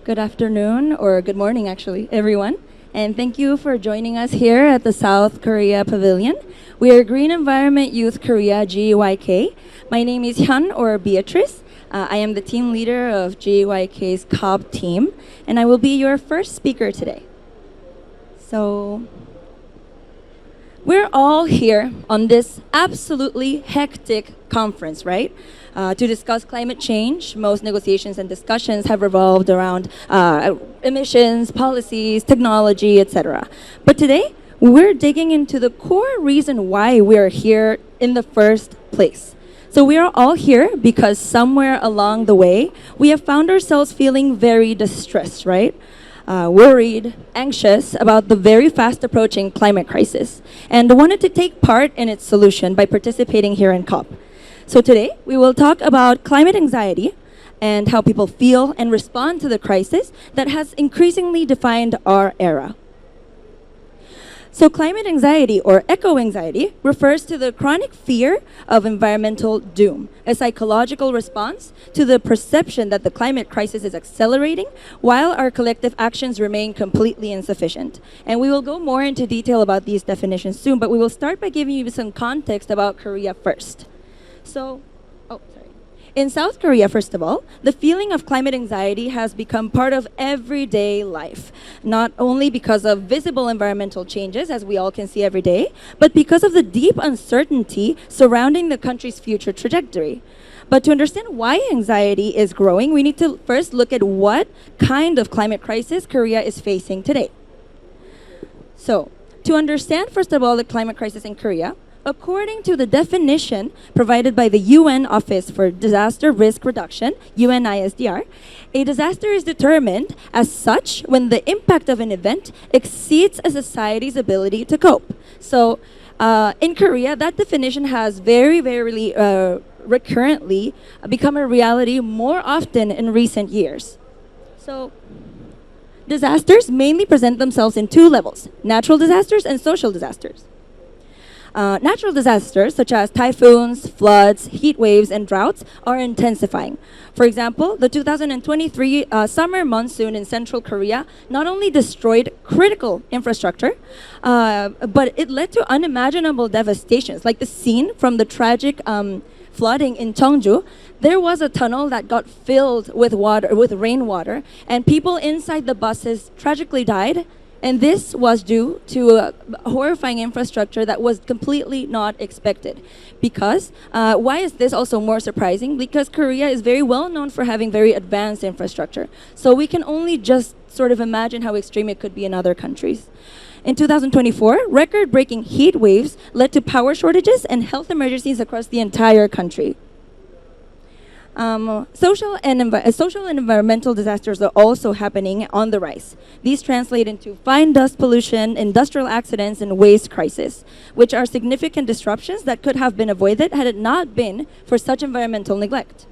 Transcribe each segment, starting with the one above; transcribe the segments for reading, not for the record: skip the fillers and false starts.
Good afternoon, or good morning actually, everyone. And thank you for joining us here at the South Korea Pavilion. We are Green Environment Youth Korea, GEYK. My name is Hyun, or Beatrice. I am the team leader of GEYK's COP team, and I will be your first speaker today. So, we're all here on this absolutely hectic conference, right? To discuss climate change. Most negotiations and discussions have revolved around emissions, policies, technology, etc. But today, we're digging into the core reason why we're here in the first place. So we are all here because somewhere along the way, we have found ourselves feeling very distressed, right? Worried, anxious about the very fast approaching climate crisis, and wanted to take part in its solution by participating here in COP. So today, we will talk about climate anxiety and how people feel and respond to the crisis that has increasingly defined our era. So climate anxiety, or eco-anxiety, refers to the chronic fear of environmental doom, a psychological response to the perception that the climate crisis is accelerating while our collective actions remain completely insufficient. And we will go more into detail about these definitions soon, but we will start by giving you some context about Korea first. In South Korea, first of all, the feeling of climate anxiety has become part of everyday life, not only because of visible environmental changes, as we all can see every day, but because of the deep uncertainty surrounding the country's future trajectory. But to understand why anxiety is growing, we need to first look at what kind of climate crisis Korea is facing today. So, to understand, first of all, the climate crisis in Korea, according to the definition provided by the UN Office for Disaster Risk Reduction, UNISDR, a disaster is determined as such when the impact of an event exceeds a society's ability to cope. So in Korea, that definition has very recurrently become a reality more often in recent years. So disasters mainly present themselves in two levels: natural disasters and social disasters. Natural disasters such as typhoons, floods, heat waves, and droughts are intensifying. For example, the 2023 summer monsoon in central Korea not only destroyed critical infrastructure, but it led to unimaginable devastations, like the scene from the tragic flooding in Cheongju. There was a tunnel that got filled with water, with rainwater, and people inside the buses tragically died. And this was due to a horrifying infrastructure that was completely not expected. Because, why is this also more surprising? Because Korea is very well known for having very advanced infrastructure. So we can only just sort of imagine how extreme it could be in other countries. In 2024, record-breaking heat waves led to power shortages and health emergencies across the entire country. Social and environmental disasters are also happening on the rise. These translate into fine dust pollution, industrial accidents, and waste crisis, which are significant disruptions that could have been avoided had it not been for such environmental neglect.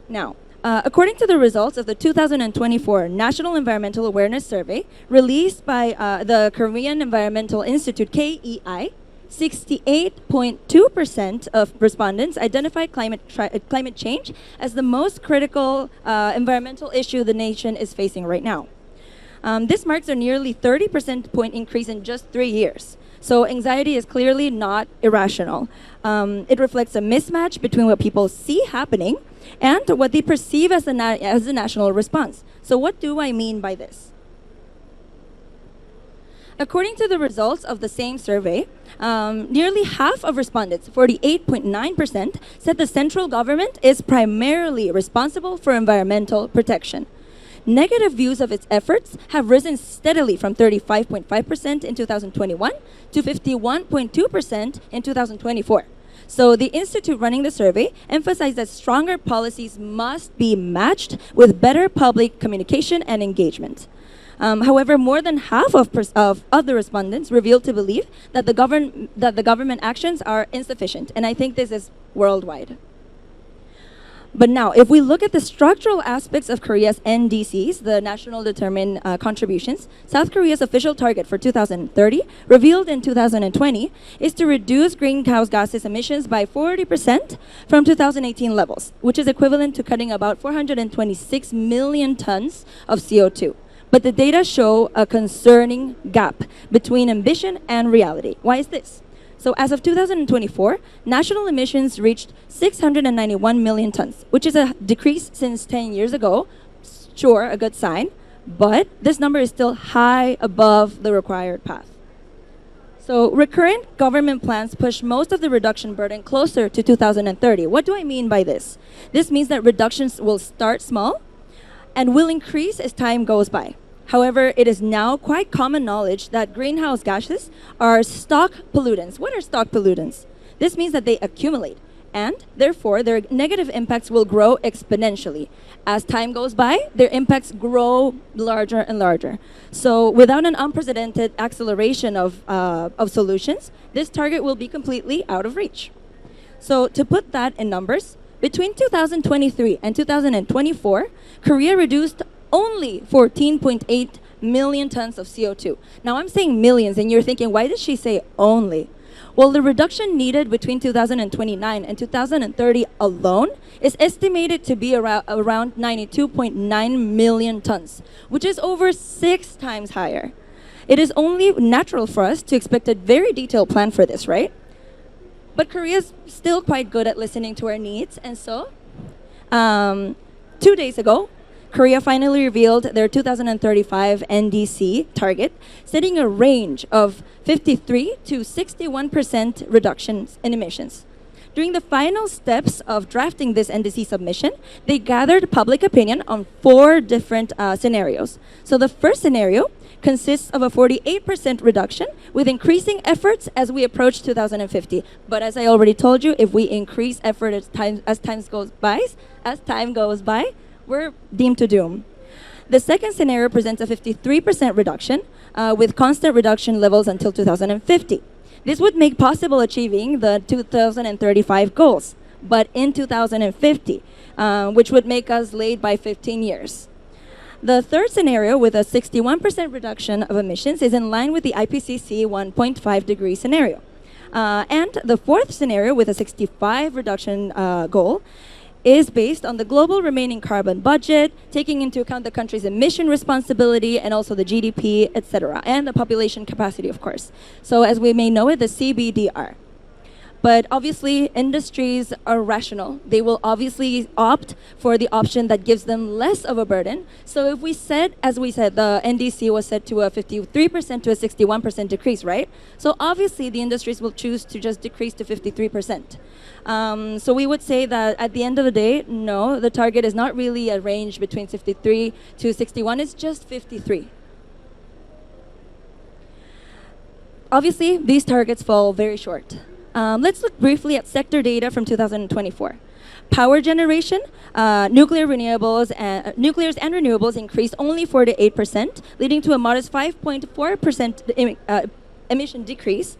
Now, according to the results of the 2024 National Environmental Awareness Survey released by the Korean Environmental Institute, KEI, 68.2% of respondents identified climate change as the most critical environmental issue the nation is facing right now. This marks a nearly 30% point increase in just 3 years. So anxiety is clearly not irrational. It reflects a mismatch between what people see happening and what they perceive as a national response. So what do I mean by this? According to the results of the same survey, nearly half of respondents, 48.9%, said the central government is primarily responsible for environmental protection. Negative views of its efforts have risen steadily from 35.5% in 2021 to 51.2% in 2024. So the institute running the survey emphasized that stronger policies must be matched with better public communication and engagement. However, more than half of the respondents revealed to believe that the government actions are insufficient, and I think this is worldwide. But now, if we look at the structural aspects of Korea's NDCs, the National Determined Contributions, South Korea's official target for 2030, revealed in 2020, is to reduce greenhouse gases emissions by 40% from 2018 levels, which is equivalent to cutting about 426 million tons of CO2. But the data show a concerning gap between ambition and reality. Why is this? So as of 2024, national emissions reached 691 million tons, which is a decrease since 10 years ago. Sure, a good sign, but this number is still high above the required path. So recurrent government plans push most of the reduction burden closer to 2030. What do I mean by this? This means that reductions will start small and will increase as time goes by. However, it is now quite common knowledge that greenhouse gases are stock pollutants. What are stock pollutants? This means that they accumulate, and therefore their negative impacts will grow exponentially. As time goes by, their impacts grow larger and larger. So without an unprecedented acceleration of solutions, this target will be completely out of reach. So to put that in numbers, between 2023 and 2024, Korea reduced only 14.8 million tons of CO2. Now I'm saying millions, and you're thinking, why did she say only? Well, the reduction needed between 2029 and 2030 alone is estimated to be around 92.9 million tons, which is over 6 times higher. It is only natural for us to expect a very detailed plan for this, right? But Korea is still quite good at listening to our needs, and so 2 days ago, Korea finally revealed their 2035 NDC target, setting a range of 53 to 61% reductions in emissions. During the final steps of drafting this NDC submission, they gathered public opinion on 4 different scenarios. So the first scenario consists of a 48% reduction with increasing efforts as we approach 2050. But as I already told you, if we increase effort as time goes by, we're deemed to doom. The second scenario presents a 53% reduction with constant reduction levels until 2050. This would make possible achieving the 2035 goals, but in 2050, which would make us late by 15 years. The third scenario, with a 61% reduction of emissions, is in line with the IPCC 1.5 degree scenario. And the fourth scenario, with a 65 reduction goal, is based on the global remaining carbon budget, taking into account the country's emission responsibility and also the GDP, etc., and the population capacity, of course. So as we may know it, the CBDR. But obviously, industries are rational. They will obviously opt for the option that gives them less of a burden. So if we said, as we said, the NDC was set to a 53% to a 61% decrease, right? So obviously, the industries will choose to just decrease to 53%. So we would say that at the end of the day, no, the target is not really a range between 53 to 61, it's just 53. Obviously, these targets fall very short. Let's look briefly at sector data from 2024. Power generation, nuclears and renewables increased only 48%, leading to a modest 5.4% emission decrease.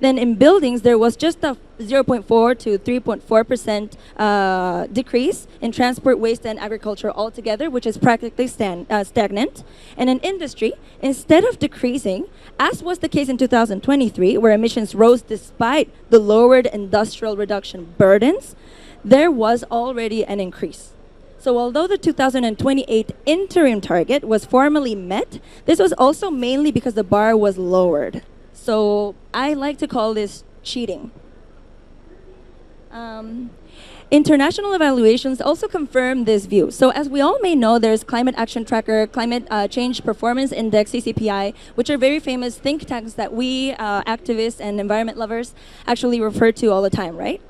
Then in buildings, there was just a 0.4 to 3.4% decrease in transport, waste, and agriculture altogether, which is practically stagnant. And in industry, instead of decreasing, as was the case in 2023, where emissions rose despite the lowered industrial reduction burdens, there was already an increase. So although the 2028 interim target was formally met, this was also mainly because the bar was lowered. So I like to call this cheating. International evaluations also confirm this view. So as we all may know, there's Climate Action Tracker, Climate Change Performance Index, CCPI, which are very famous think tanks that we activists and environment lovers actually refer to all the time, right?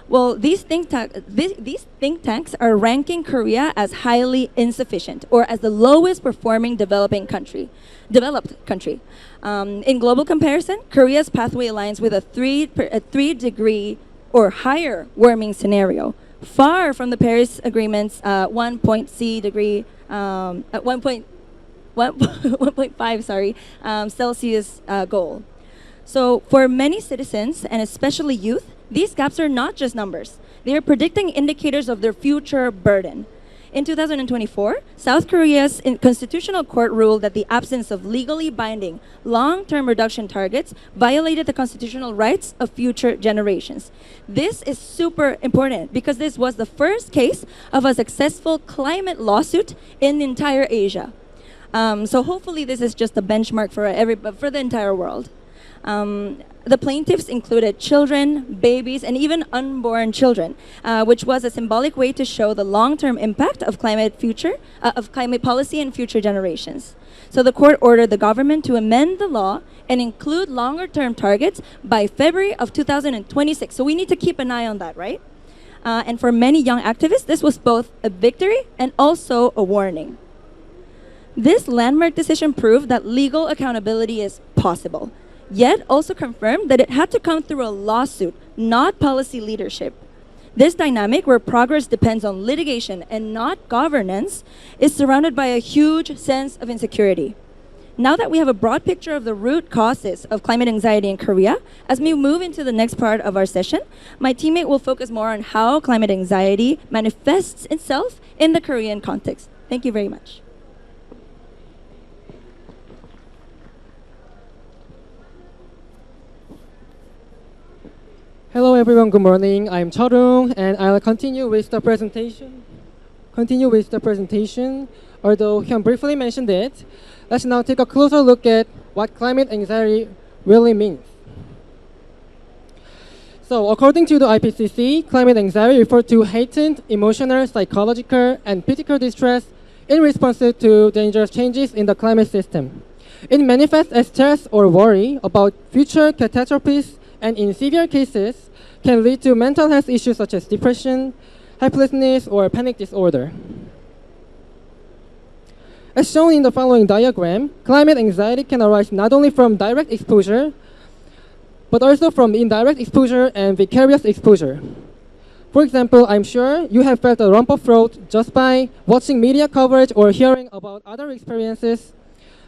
Well, these think tanks are ranking Korea as highly insufficient or as the lowest performing developed country. In global comparison, Korea's pathway aligns with a 3 degree or higher warming scenario, far from the Paris Agreement's 1.5 Celsius goal. So for many citizens, and especially youth, these gaps are not just numbers. They are predicting indicators of their future burden. In 2024, South Korea's constitutional court ruled that the absence of legally binding long-term reduction targets violated the constitutional rights of future generations. This is super important because this was the first case of a successful climate lawsuit in entire Asia. So hopefully this is just a benchmark for the entire world. The plaintiffs included children, babies, and even unborn children, which was a symbolic way to show the long-term impact of climate policy in future generations. So the court ordered the government to amend the law and include longer-term targets by February of 2026. So we need to keep an eye on that, right? And for many young activists, this was both a victory and also a warning. This landmark decision proved that legal accountability is possible, yet also confirmed that it had to come through a lawsuit, not policy leadership. This dynamic, where progress depends on litigation and not governance, is surrounded by a huge sense of insecurity. Now that we have a broad picture of the root causes of climate anxiety in Korea, as we move into the next part of our session, my teammate will focus more on how climate anxiety manifests itself in the Korean context. Thank you very much. Hello everyone, good morning. I'm Charung and I'll continue with the presentation. Although Hyun briefly mentioned it, let's now take a closer look at what climate anxiety really means. So according to the IPCC, climate anxiety refers to heightened emotional, psychological, and physical distress in response to dangerous changes in the climate system. It manifests as stress or worry about future catastrophes, and in severe cases can lead to mental health issues such as depression, helplessness, or panic disorder. As shown in the following diagram, climate anxiety can arise not only from direct exposure, but also from indirect exposure and vicarious exposure. For example, I'm sure you have felt a lump of throat just by watching media coverage or hearing about other experiences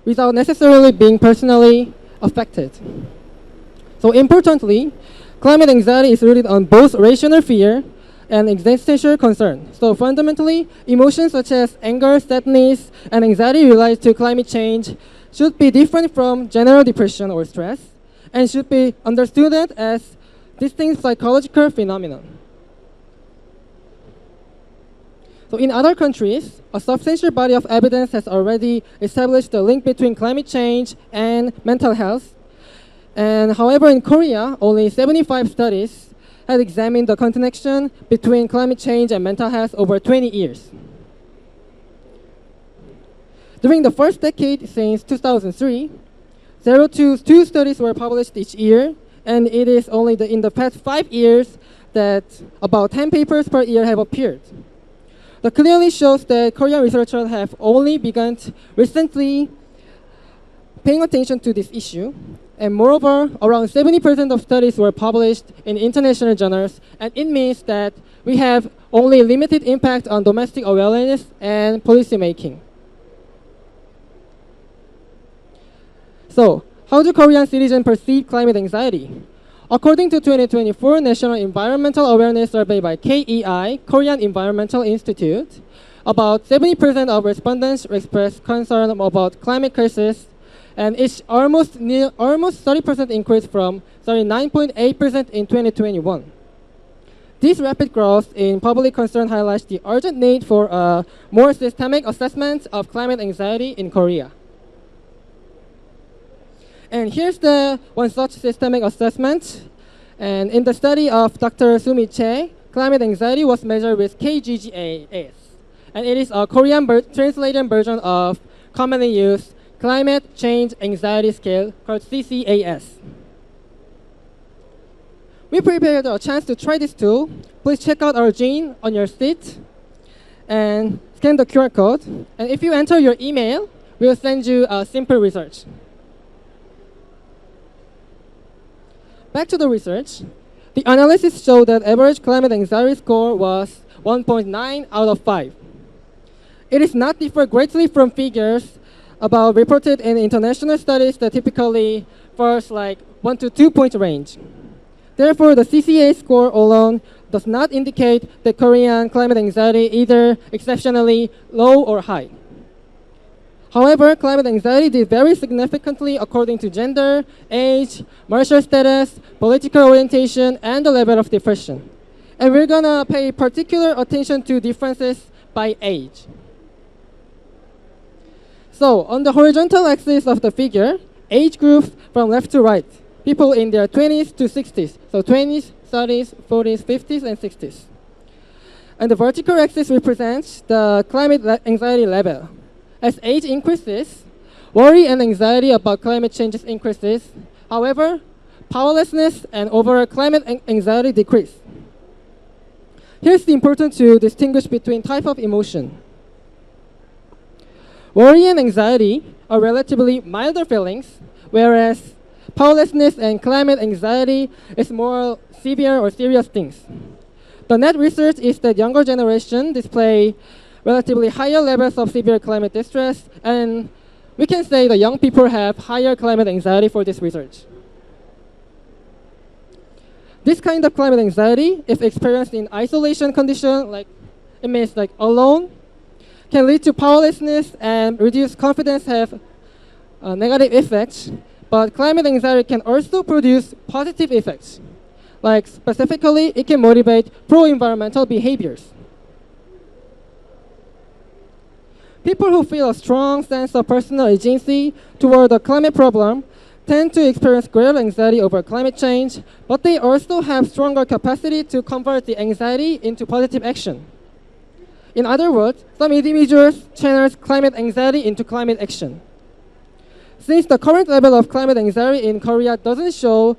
without necessarily being personally affected. So importantly, climate anxiety is rooted on both rational fear and existential concern. So fundamentally, emotions such as anger, sadness, and anxiety related to climate change should be different from general depression or stress and should be understood as distinct psychological phenomena. So in other countries, a substantial body of evidence has already established the link between climate change and mental health. And however, in Korea, only 75 studies had examined the connection between climate change and mental health over 20 years. During the first decade since 2003, 2 studies were published each year, and it is only in the past 5 years that about 10 papers per year have appeared. That clearly shows that Korean researchers have only begun recently paying attention to this issue. And moreover, around 70% of studies were published in international journals, and it means that we have only limited impact on domestic awareness and policy making. So, how do Korean citizens perceive climate anxiety? According to 2024 National Environmental Awareness Survey by KEI, Korean Environmental Institute, about 70% of respondents expressed concern about climate crisis, and it's almost 30% increase from 39.8% in 2021. This rapid growth in public concern highlights the urgent need for a more systemic assessment of climate anxiety in Korea. And here's one such systemic assessment. And in the study of Dr. Sumi Chae, climate anxiety was measured with KGGAS. And it is a Korean translated version of commonly used Climate Change Anxiety Scale called CCAS. We prepared a chance to try this tool. Please check out our gene on your seat and scan the QR code. And if you enter your email, we'll send you a simple research. Back to the research. The analysis showed that average climate anxiety score was 1.9 out of 5. It is not differ greatly from figures about reported in international studies that typically falls like 1 to 2 point range. Therefore, the CCA score alone does not indicate that Korean climate anxiety either exceptionally low or high. However, climate anxiety did vary significantly according to gender, age, marital status, political orientation, and the level of depression. And we're gonna pay particular attention to differences by age. So, on the horizontal axis of the figure, age groups from left to right, people in their 20s to 60s, so 20s, 30s, 40s, 50s, and 60s. And the vertical axis represents the climate anxiety level. As age increases, worry and anxiety about climate changes increases. However, powerlessness and overall climate anxiety decrease. Here's the important to distinguish between type of emotion. Worry and anxiety are relatively milder feelings, whereas powerlessness and climate anxiety is more severe or serious things. The net research is that younger generation display relatively higher levels of severe climate distress, and we can say the young people have higher climate anxiety for this research. This kind of climate anxiety, if experienced in isolation condition, like it means like alone, can lead to powerlessness and reduced confidence, have negative effects. But climate anxiety can also produce positive effects. Like specifically, it can motivate pro-environmental behaviors. People who feel a strong sense of personal agency toward the climate problem tend to experience greater anxiety over climate change, but they also have stronger capacity to convert the anxiety into positive action. In other words, some individuals channel climate anxiety into climate action. Since the current level of climate anxiety in Korea doesn't show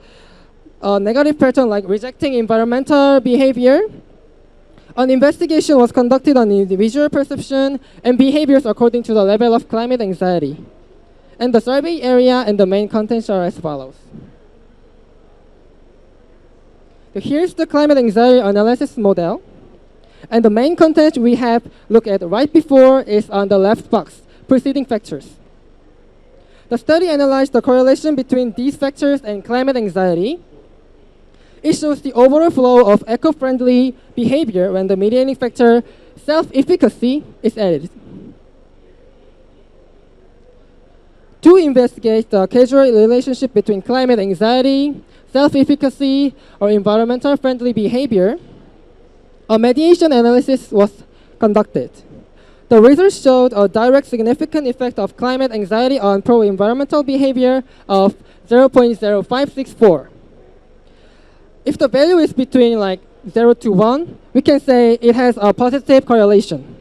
a negative pattern like rejecting environmental behavior, an investigation was conducted on individual perception and behaviors according to the level of climate anxiety. And the survey area and the main contents are as follows. So here's the climate anxiety analysis model. And the main content we have looked at right before is on the left box, preceding factors. The study analyzed the correlation between these factors and climate anxiety. It shows the overall flow of eco-friendly behavior when the mediating factor self-efficacy is added. To investigate the causal relationship between climate anxiety, self-efficacy, or environmental friendly behavior, a mediation analysis was conducted. The results showed a direct significant effect of climate anxiety on pro-environmental behavior of 0.0564. If the value is between like 0 to 1, we can say it has a positive correlation.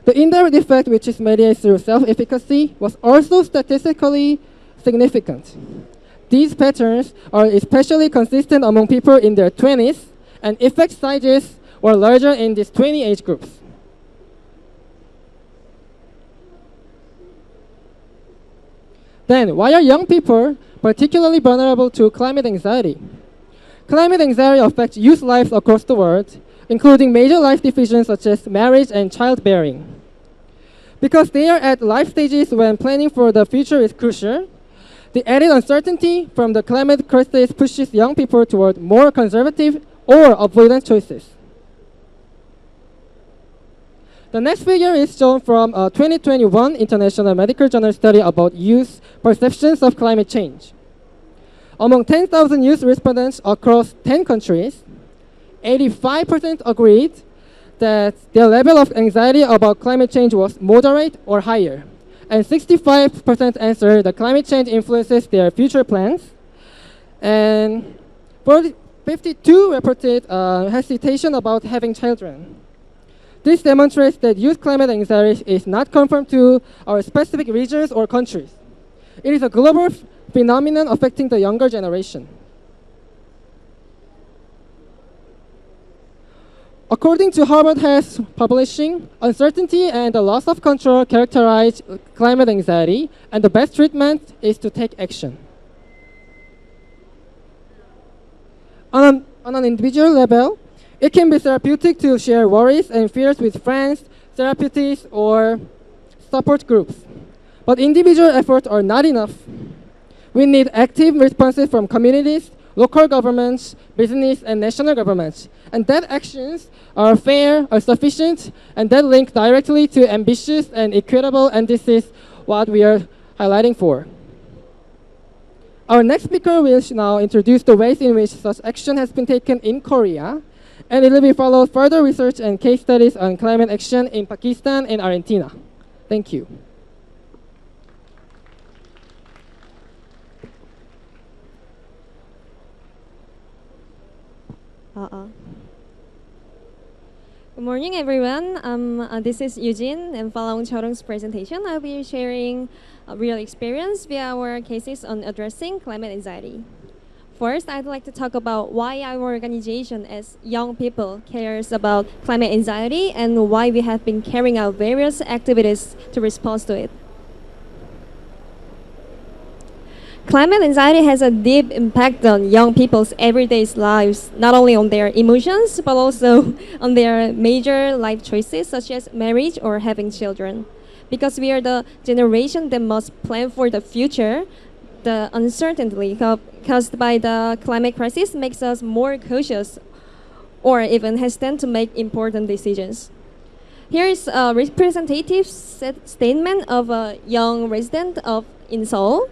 The indirect effect, which is mediated through self-efficacy, was also statistically significant. These patterns are especially consistent among people in their 20s, and effect sizes were larger in these 20 age groups. Then, why are young people particularly vulnerable to climate anxiety? Climate anxiety affects youth lives across the world, including major life decisions such as marriage and childbearing. Because they are at life stages when planning for the future is crucial, the added uncertainty from the climate crisis pushes young people toward more conservative or avoidant choices. The next figure is shown from a 2021 International Medical Journal study about youth perceptions of climate change. Among 10,000 youth respondents across 10 countries, 85% agreed that their level of anxiety about climate change was moderate or higher, and 65% answered that climate change influences their future plans, and 52 reported hesitation about having children. This demonstrates that youth climate anxiety is not confined to our specific regions or countries. It is a global phenomenon affecting the younger generation. According to Harvard Health Publishing, uncertainty and the loss of control characterize climate anxiety, and the best treatment is to take action. On an individual level, it can be therapeutic to share worries and fears with friends, therapists, or support groups. But individual efforts are not enough. We need active responses from communities, local governments, business, and national governments. And that actions are fair, are sufficient, and that link directly to ambitious and equitable, and this is what we are highlighting for. Our next speaker will now introduce the ways in which such action has been taken in Korea, and it will be followed further research and case studies on climate action in Pakistan and Argentina. Thank you. Good morning, everyone. This is Eugene, and following Cheolung's presentation, I'll be sharing a real experience via our cases on addressing climate anxiety. First, I'd like to talk about why our organization as young people cares about climate anxiety and why we have been carrying out various activities to respond to it. Climate anxiety has a deep impact on young people's everyday lives, not only on their emotions, but also on their major life choices, such as marriage or having children. Because we are the generation that must plan for the future, the uncertainty caused by the climate crisis makes us more cautious or even hesitant to make important decisions. Here is a representative statement of a young resident in Seoul.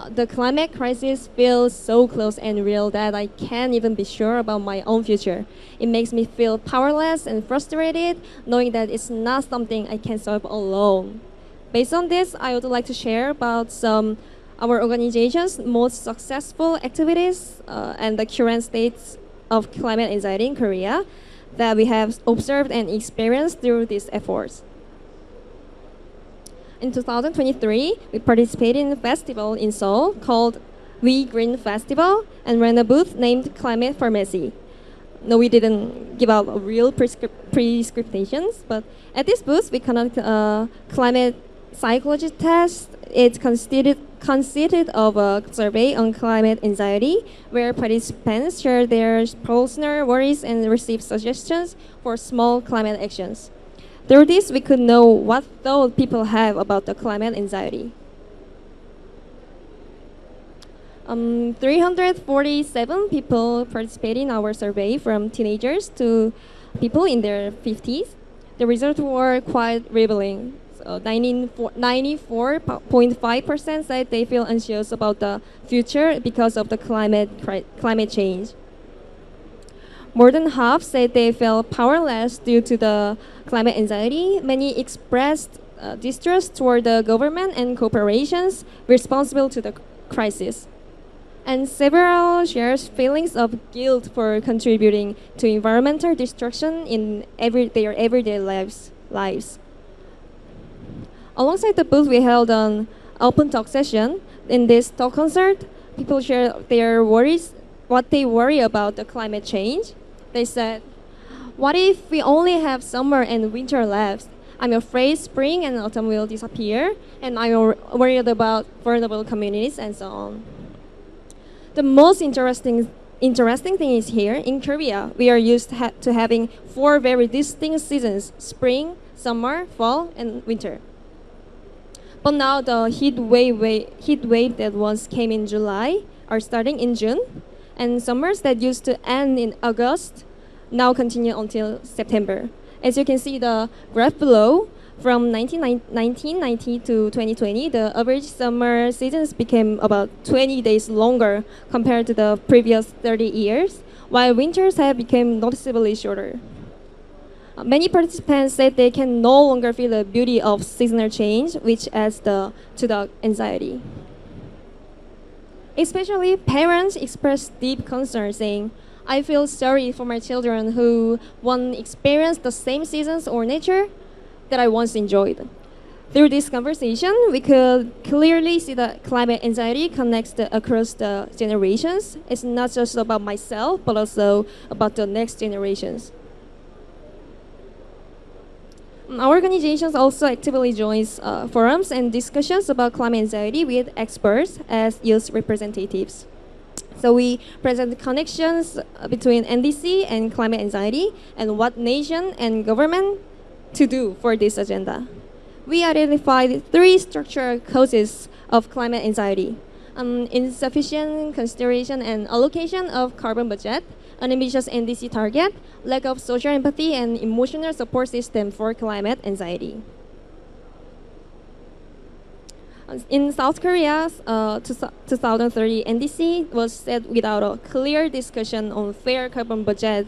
The climate crisis feels so close and real that I can't even be sure about my own future. It makes me feel powerless and frustrated, knowing that it's not something I can solve alone. Based on this, I would like to share about some our organization's most successful activities and the current states of climate anxiety in Korea that we have observed and experienced through these efforts. In 2023, we participated in a festival in Seoul called We Green Festival and ran a booth named Climate Pharmacy. No, we didn't give out real prescriptions, but at this booth, we conducted a climate psychology test. It consisted of a survey on climate anxiety, where participants shared their personal worries and received suggestions for small climate actions. Through this, we could know what thought people have about the climate anxiety. 347 people participated in our survey, from teenagers to people in their 50s. The results were quite revealing. So 94.5% said they feel anxious about the future because of the climate change. More than half said they felt powerless due to the climate anxiety. Many expressed distrust toward the government and corporations responsible to the crisis. And several shared feelings of guilt for contributing to environmental destruction in their everyday lives. Alongside the booth, we held an open talk session. In this talk concert, people shared their worries, what they worry about the climate change. They said, what if we only have summer and winter left? I'm afraid spring and autumn will disappear, and I'm worried about vulnerable communities and so on. The most interesting thing is here in Korea, we are used to having 4 very distinct seasons: spring, summer, fall, and winter. But now the heat wave that once came in July are starting in June, and summers that used to end in August now continue until September. As you can see the graph below, from 1990 to 2020, the average summer seasons became about 20 days longer compared to the previous 30 years, while winters have become noticeably shorter. Many participants said they can no longer feel the beauty of seasonal change, which adds to the anxiety. Especially parents expressed deep concern, saying, I feel sorry for my children who won't experience the same seasons or nature that I once enjoyed. Through this conversation, we could clearly see that climate anxiety connects across the generations. It's not just about myself, but also about the next generations. Our organization also actively joins forums and discussions about climate anxiety with experts as youth representatives. So we present connections between NDC and climate anxiety and what nation and government to do for this agenda. We identified 3 structural causes of climate anxiety. insufficient consideration and allocation of carbon budget, unambitious NDC target, lack of social empathy and emotional support system for climate anxiety. In South Korea's 2030 NDC was set without a clear discussion on fair carbon budget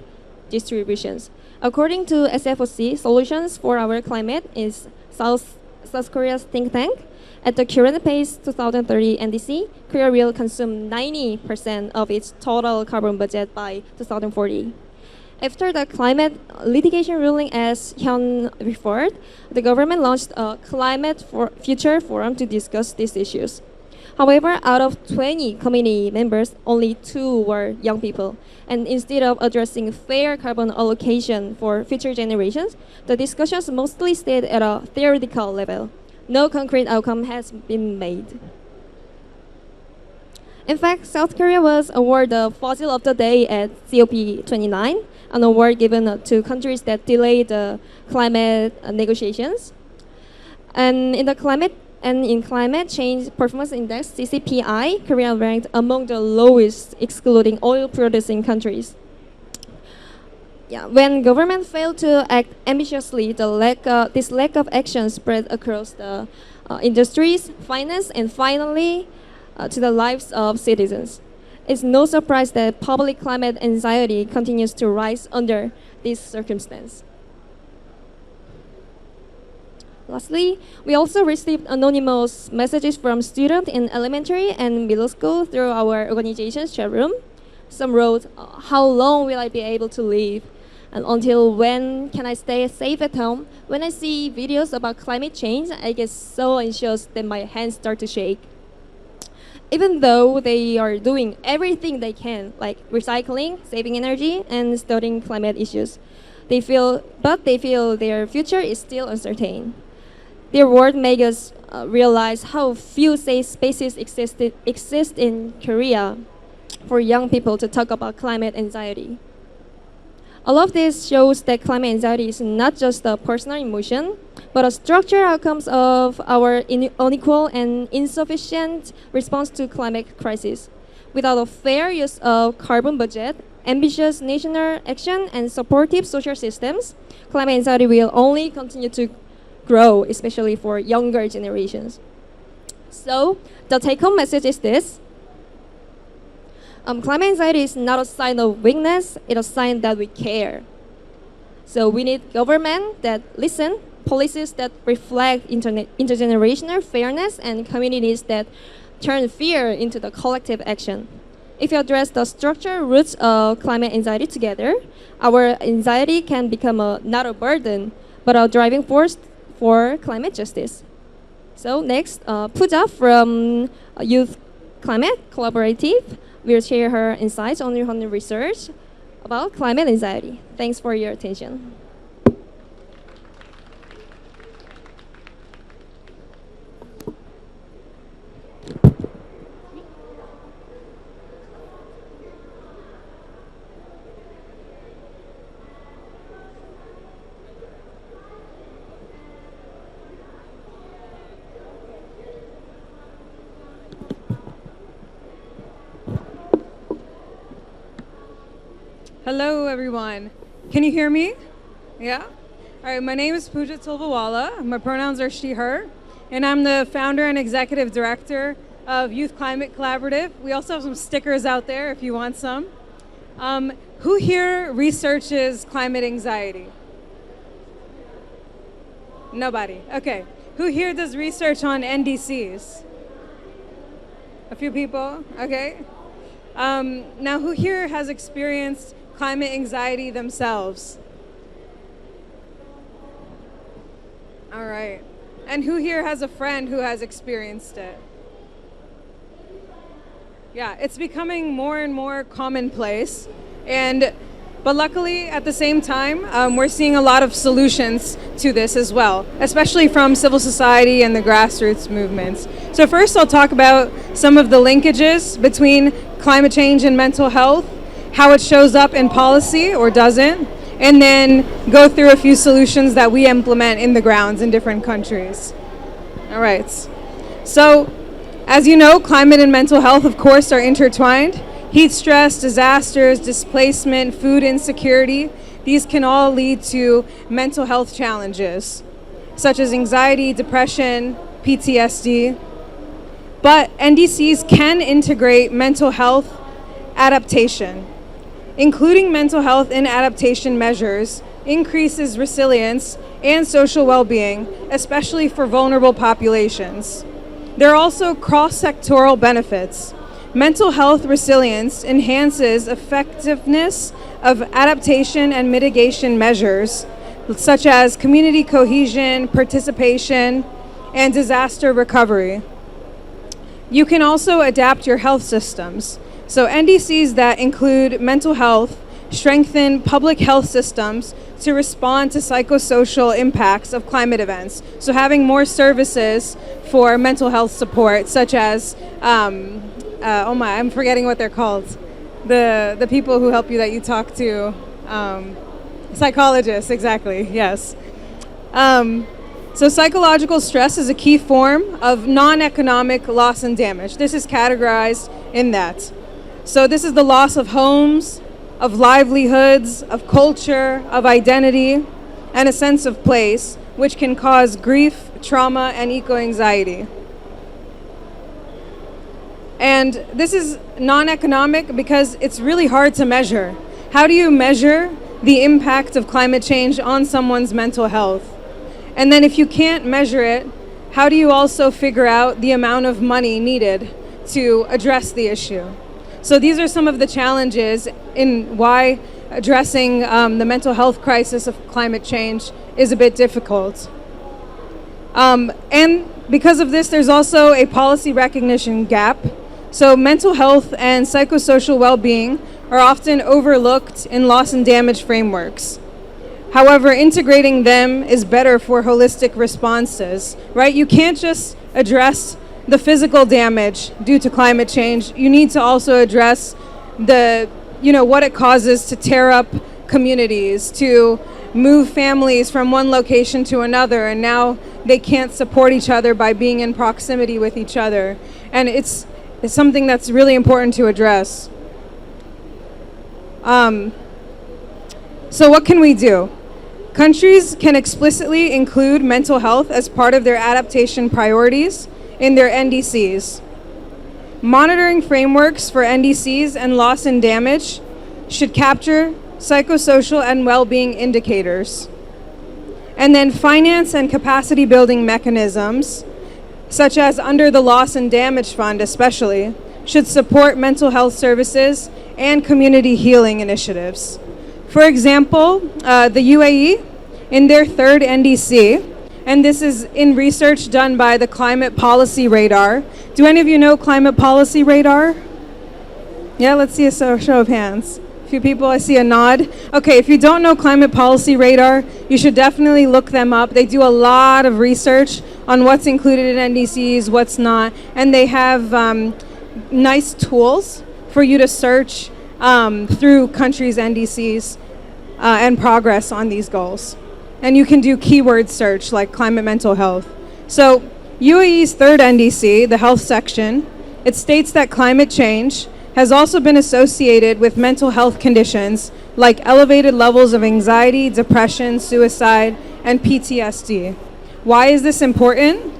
distributions. According to SFOC, solutions for our climate is South Korea's think tank. At the current pace 2030 NDC, Korea will consume 90% of its total carbon budget by 2040. After the climate litigation ruling, as Hyun referred, the government launched a Climate Future Forum to discuss these issues. However, out of 20 committee members, only 2 were young people. And instead of addressing fair carbon allocation for future generations, the discussions mostly stayed at a theoretical level. No concrete outcome has been made. In fact, South Korea was awarded the Fossil of the Day at COP29, an award given to countries that delay the climate negotiations. And in climate change performance index (CCPI), Korea ranked among the lowest, excluding oil-producing countries. When government failed to act ambitiously, this lack of action spread across the industries, finance, and finally to the lives of citizens. It's no surprise that public climate anxiety continues to rise under this circumstance. Lastly, we also received anonymous messages from students in elementary and middle school through our organization's chat room. Some wrote, "How long will I be able to live? And until when can I stay safe at home? When I see videos about climate change, I get so anxious that my hands start to shake." Even though they are doing everything they can, like recycling, saving energy, and studying climate issues, they feel their future is still uncertain. Their word makes us realize how few safe spaces exist in Korea for young people to talk about climate anxiety. All of this shows that climate anxiety is not just a personal emotion, but a structural outcomes of our unequal and insufficient response to climate crisis. Without a fair use of carbon budget, ambitious national action, and supportive social systems, climate anxiety will only continue to grow, especially for younger generations. So, the take-home message is this. Climate anxiety is not a sign of weakness, it's a sign that we care. So we need government that listen, policies that reflect intergenerational fairness, and communities that turn fear into the collective action. If you address the structural roots of climate anxiety together, our anxiety can become not a burden, but a driving force for climate justice. So next, Pooja from Youth Climate Collaborative will share her insights on her research about climate anxiety. Thanks for your attention. Hello, everyone. Can you hear me? Yeah? All right, my name is Pooja Tulvawala. My pronouns are she, her. And I'm the founder and executive director of Youth Climate Collaborative. We also have some stickers out there if you want some. Who here researches climate anxiety? Nobody. Okay. Who here does research on NDCs? A few people? Okay. Now, who here has experienced climate anxiety themselves? All right. And who here has a friend who has experienced it? Yeah, it's becoming more and more commonplace. But luckily, at the same time, we're seeing a lot of solutions to this as well, especially from civil society and the grassroots movements. So first, I'll talk about some of the linkages between climate change and mental health, how it shows up in policy or doesn't, and then go through a few solutions that we implement in the grounds in different countries. All right. So As you know, climate and mental health, of course, are intertwined. Heat stress, disasters, displacement, food insecurity, these can all lead to mental health challenges, such as anxiety, depression, PTSD. But NDCs can integrate mental health adaptation. Including mental health in adaptation measures increases resilience and social well-being, especially for vulnerable populations. There are also cross-sectoral benefits. Mental health resilience enhances effectiveness of adaptation and mitigation measures, such as community cohesion, participation, and disaster recovery. You can also adapt your health systems. So NDCs that include mental health strengthen public health systems to respond to psychosocial impacts of climate events. So having more services for mental health support, such as, I'm forgetting what they're called. The people who help you that you talk to, psychologists, exactly, yes. So psychological stress is a key form of non-economic loss and damage. This is categorized in that. So this is the loss of homes, of livelihoods, of culture, of identity, and a sense of place, which can cause grief, trauma, and eco-anxiety. And this is non-economic because it's really hard to measure. How do you measure the impact of climate change on someone's mental health? And then if you can't measure it, how do you also figure out the amount of money needed to address the issue? So these are some of the challenges in why addressing the mental health crisis of climate change is a bit difficult. And because of this, there's also a policy recognition gap. So mental health and psychosocial well-being are often overlooked in loss and damage frameworks. However, integrating them is better for holistic responses, right? You can't just address the physical damage due to climate change. You need to also address what it causes to tear up communities, to move families from one location to another, and now they can't support each other by being in proximity with each other. And it's something that's really important to address. So what can we do? Countries can explicitly include mental health as part of their adaptation priorities in their NDCs. Monitoring frameworks for NDCs and loss and damage should capture psychosocial and well-being indicators. And then finance and capacity building mechanisms, such as under the Loss and Damage Fund especially, should support mental health services and community healing initiatives. For example, the UAE, in their third NDC, and this is in research done by the Climate Policy Radar. Do any of you know Climate Policy Radar? Yeah, let's see a show of hands. A few people, I see a nod. Okay, if you don't know Climate Policy Radar, you should definitely look them up. They do a lot of research on what's included in NDCs, what's not, and they have nice tools for you to search through countries' NDCs and progress on these goals. And you can do keyword search like climate mental health. So UAE's third NDC, the health section, it states that climate change has also been associated with mental health conditions like elevated levels of anxiety, depression, suicide, and PTSD. Why is this important?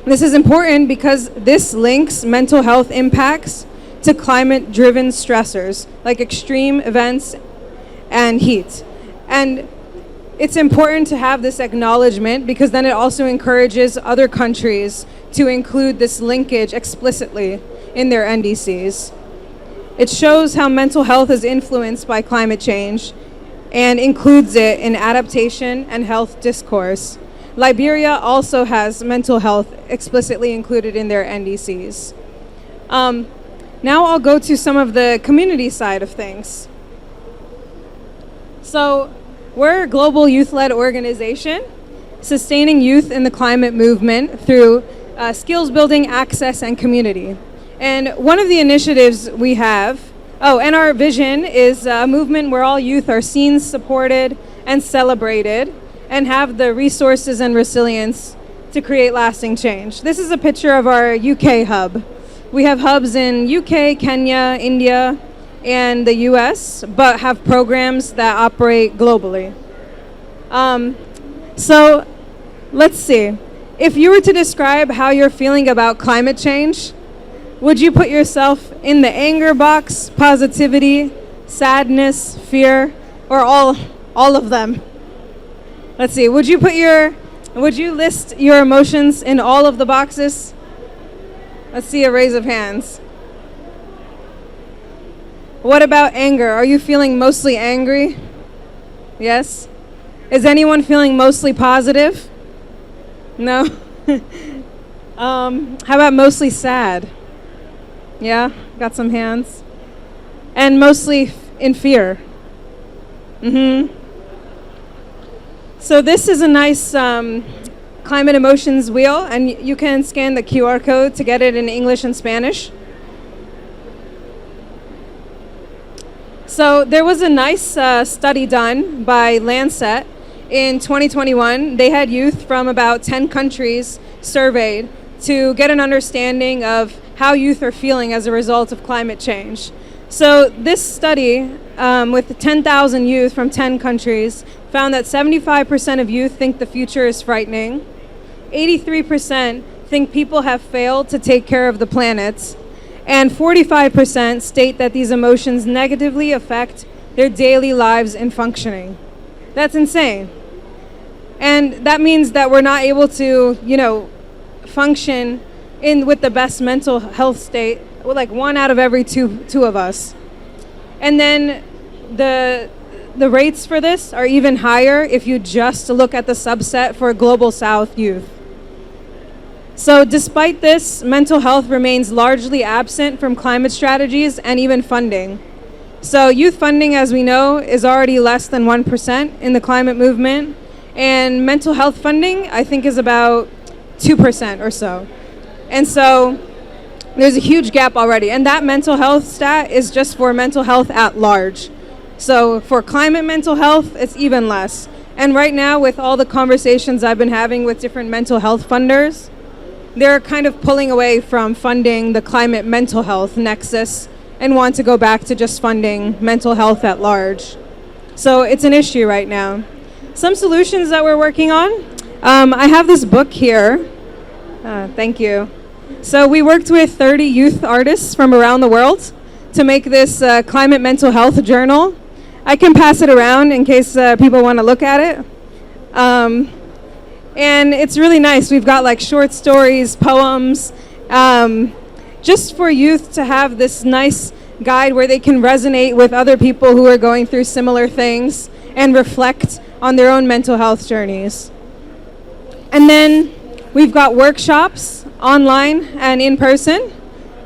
This is important because this links mental health impacts to climate-driven stressors like extreme events and heat. And it's important to have this acknowledgement because then it also encourages other countries to include this linkage explicitly in their NDCs. It shows how mental health is influenced by climate change and includes it in adaptation and health discourse. Liberia also has mental health explicitly included in their NDCs. Now I'll go to some of the community side of things. So we're a global youth-led organization sustaining youth in the climate movement through skills building, access, and community. And one of the initiatives we have, and our vision is a movement where all youth are seen, supported, and celebrated, and have the resources and resilience to create lasting change. This is a picture of our UK hub. We have hubs in UK, Kenya, India, and the US, but have programs that operate globally. So let's see. If you were to describe how you're feeling about climate change, would you put yourself in the anger box, positivity, sadness, fear, or all of them? Let's see. Would you list your emotions in all of the boxes? Let's see a raise of hands. What about anger? Are you feeling mostly angry? Yes? Is anyone feeling mostly positive? No? How about mostly sad? Yeah? Got some hands. And mostly in fear. So this is a nice climate emotions wheel, and you can scan the QR code to get it in English and Spanish. So there was a nice study done by Lancet in 2021. They had youth from about 10 countries surveyed to get an understanding of how youth are feeling as a result of climate change. So this study with 10,000 youth from 10 countries found that 75% of youth think the future is frightening, 83% think people have failed to take care of the planet, and 45% state that these emotions negatively affect their daily lives and functioning. That's insane. And that means that we're not able to, function with the best mental health state, with like 1 out of every two of us. And then the rates for this are even higher if you just look at the subset for Global South youth. So despite this, mental health remains largely absent from climate strategies and even funding. So youth funding, as we know, is already less than 1% in the climate movement, and mental health funding, I think, is about 2% or so. And so there's a huge gap already, and that mental health stat is just for mental health at large. So for climate mental health, it's even less. And right now, with all the conversations I've been having with different mental health funders, they're kind of pulling away from funding the climate mental health nexus and want to go back to just funding mental health at large. So it's an issue right now. Some solutions that we're working on. I have this book here. Thank you. So we worked with 30 youth artists from around the world to make this climate mental health journal. I can pass it around in case people want to look at it. And it's really nice. We've got like short stories, poems, just for youth to have this nice guide where they can resonate with other people who are going through similar things and reflect on their own mental health journeys. And then we've got workshops online and in person.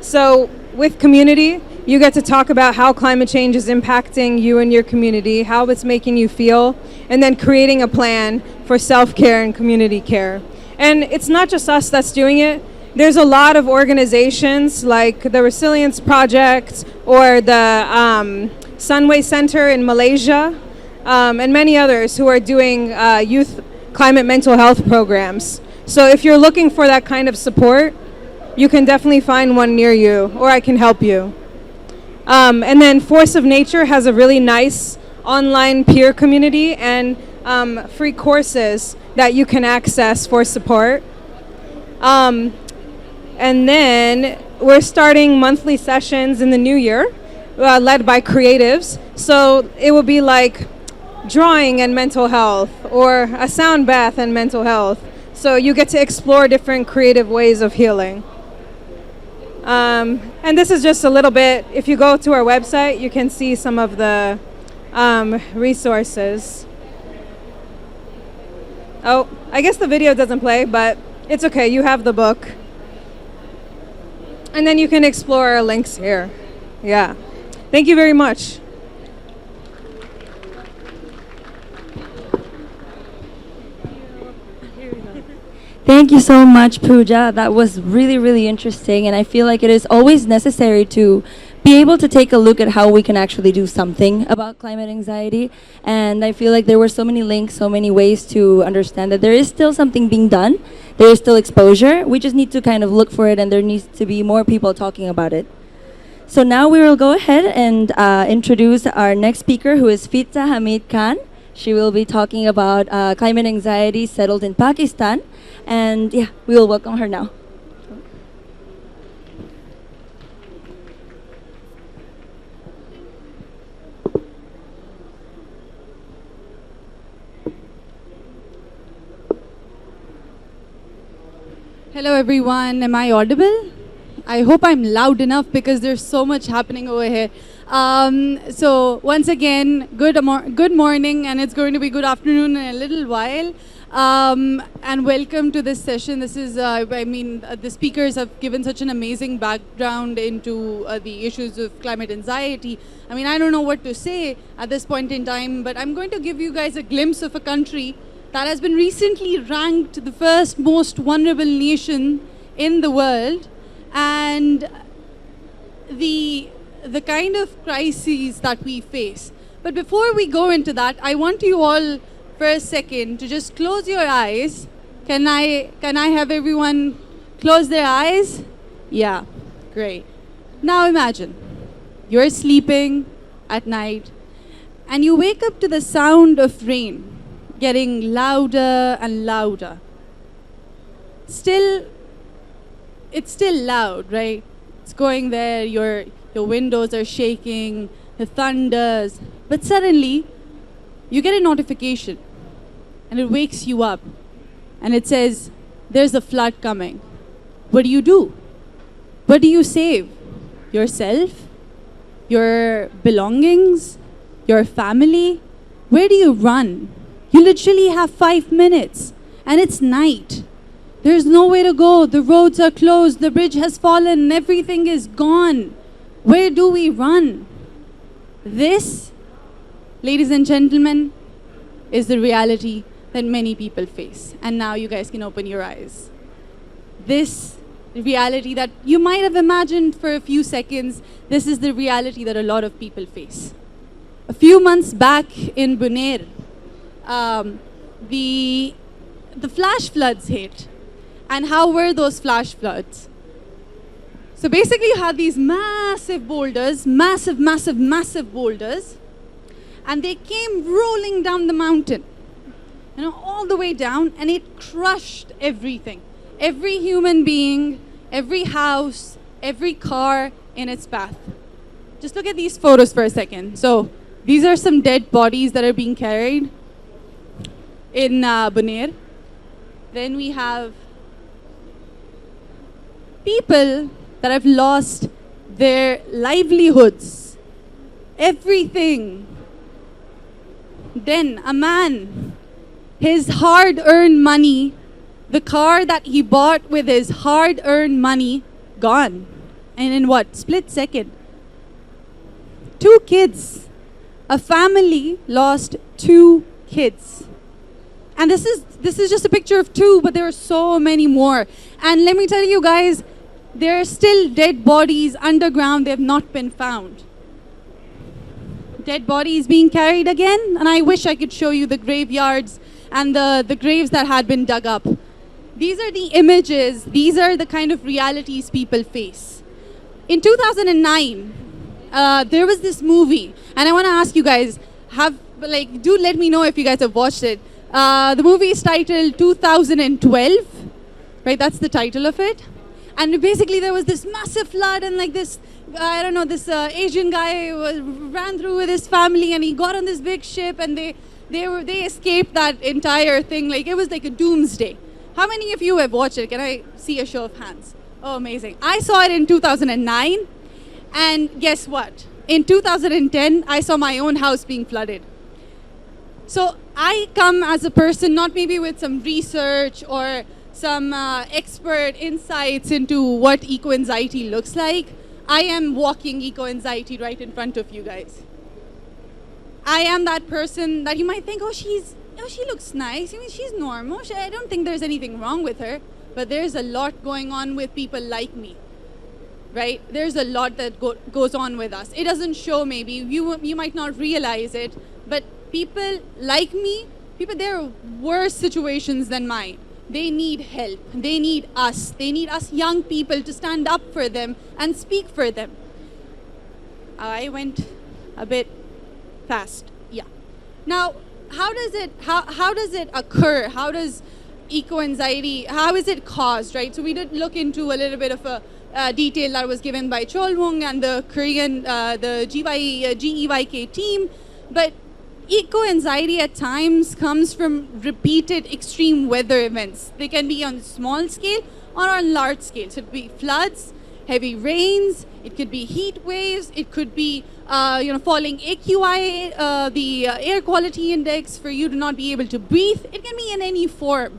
So with community, you get to talk about how climate change is impacting you and your community, how it's making you feel, and then creating a plan for self-care and community care. And it's not just us that's doing it. There's a lot of organizations like the Resilience Project or the Sunway Center in Malaysia, and many others who are doing youth climate mental health programs. So if you're looking for that kind of support, you can definitely find one near you, or I can help you. And then Force of Nature has a really nice online peer community and free courses that you can access for support. And then we're starting monthly sessions in the new year, led by creatives. So it will be like drawing and mental health, or a sound bath and mental health. So you get to explore different creative ways of healing. And this is just a little bit, if you go to our website, you can see some of the resources. Oh, I guess the video doesn't play, but it's okay, you have the book. And then you can explore our links here. Yeah. Thank you very much. Thank you so much, Pooja. That was really, really interesting, and I feel like it is always necessary to be able to take a look at how we can actually do something about climate anxiety. And I feel like there were so many links, so many ways to understand that there is still something being done. There is still exposure. We just need to kind of look for it, and there needs to be more people talking about it. So now we will go ahead and introduce our next speaker, who is Fitza Hamid Khan. She will be talking about climate anxiety settled in Pakistan. And yeah, we will welcome her now. Hello everyone, am I audible? I hope I'm loud enough because there's so much happening over here. So once again, good morning, and it's going to be good afternoon in a little while. And welcome to this session. This is, the speakers have given such an amazing background into the issues of climate anxiety. I mean, I don't know what to say at this point in time, but I'm going to give you guys a glimpse of a country that has been recently ranked the first most vulnerable nation in the world, and the kind of crises that we face. But before we go into that, I want you all for a second to just close your eyes. Can I have everyone close their eyes? Yeah, great. Now imagine you're sleeping at night and you wake up to the sound of rain getting louder and louder. It's still loud, right? It's going there, your windows are shaking, the thunders, but suddenly you get a notification and it wakes you up and it says, there's a flood coming. What do? What do you save? Yourself? Your belongings? Your family? Where do you run? You literally have 5 minutes, and it's night. There's nowhere to go. The roads are closed. The bridge has fallen. Everything is gone. Where do we run? This, ladies and gentlemen, is the reality that many people face. And now you guys can open your eyes. This reality that you might have imagined for a few seconds, this is the reality that a lot of people face. A few months back in Buner, the flash floods hit. And how were those flash floods? So basically you had these massive boulders, massive boulders, and they came rolling down the mountain, all the way down, and it crushed everything. Every human being, every house, every car in its path. Just look at these photos for a second. So these are some dead bodies that are being carried in Buner. Then we have people that have lost their livelihoods, everything. Then a man, his hard-earned money, the car that he bought with his hard-earned money, gone. And in what? Split second. 2 kids. A family lost 2 kids. And this is just a picture of 2, but there are so many more. And let me tell you guys, there are still dead bodies underground. They have not been found. Dead bodies being carried again. And I wish I could show you the graveyards and the graves that had been dug up. These are the images. These are the kind of realities people face. In 2009, there was this movie. And I want to ask you guys, do let me know if you guys have watched it. The movie is titled 2012, right? That's the title of it. And basically there was this massive flood, and like this, this Asian guy ran through with his family, and he got on this big ship, and they escaped that entire thing. Like, it was like a doomsday. How many of you have watched it? Can I see a show of hands? Oh, amazing. I saw it in 2009, and guess what? In 2010, I saw my own house being flooded. So I come as a person, not maybe with some research or some expert insights into what eco-anxiety looks like. I am walking eco-anxiety right in front of you guys. I am that person that you might think, she looks nice. I mean, she's normal. I don't think there's anything wrong with her. But there's a lot going on with people like me. right? There's a lot that goes on with us. It doesn't show, maybe you might not realize it, but people like me, there are worse situations than mine. They need help. They need us young people to stand up for them and speak for them. I went a bit fast. Yeah. Now, how does it occur? How does eco-anxiety, how is it caused, right? So we did look into a little bit of a detail that was given by Cholwung and the Korean, the GEYK team, but eco-anxiety at times comes from repeated extreme weather events. They can be on small scale or on large scale. So it could be floods, heavy rains, it could be heat waves, it could be falling AQI, the air quality index, for you to not be able to breathe. It can be in any form.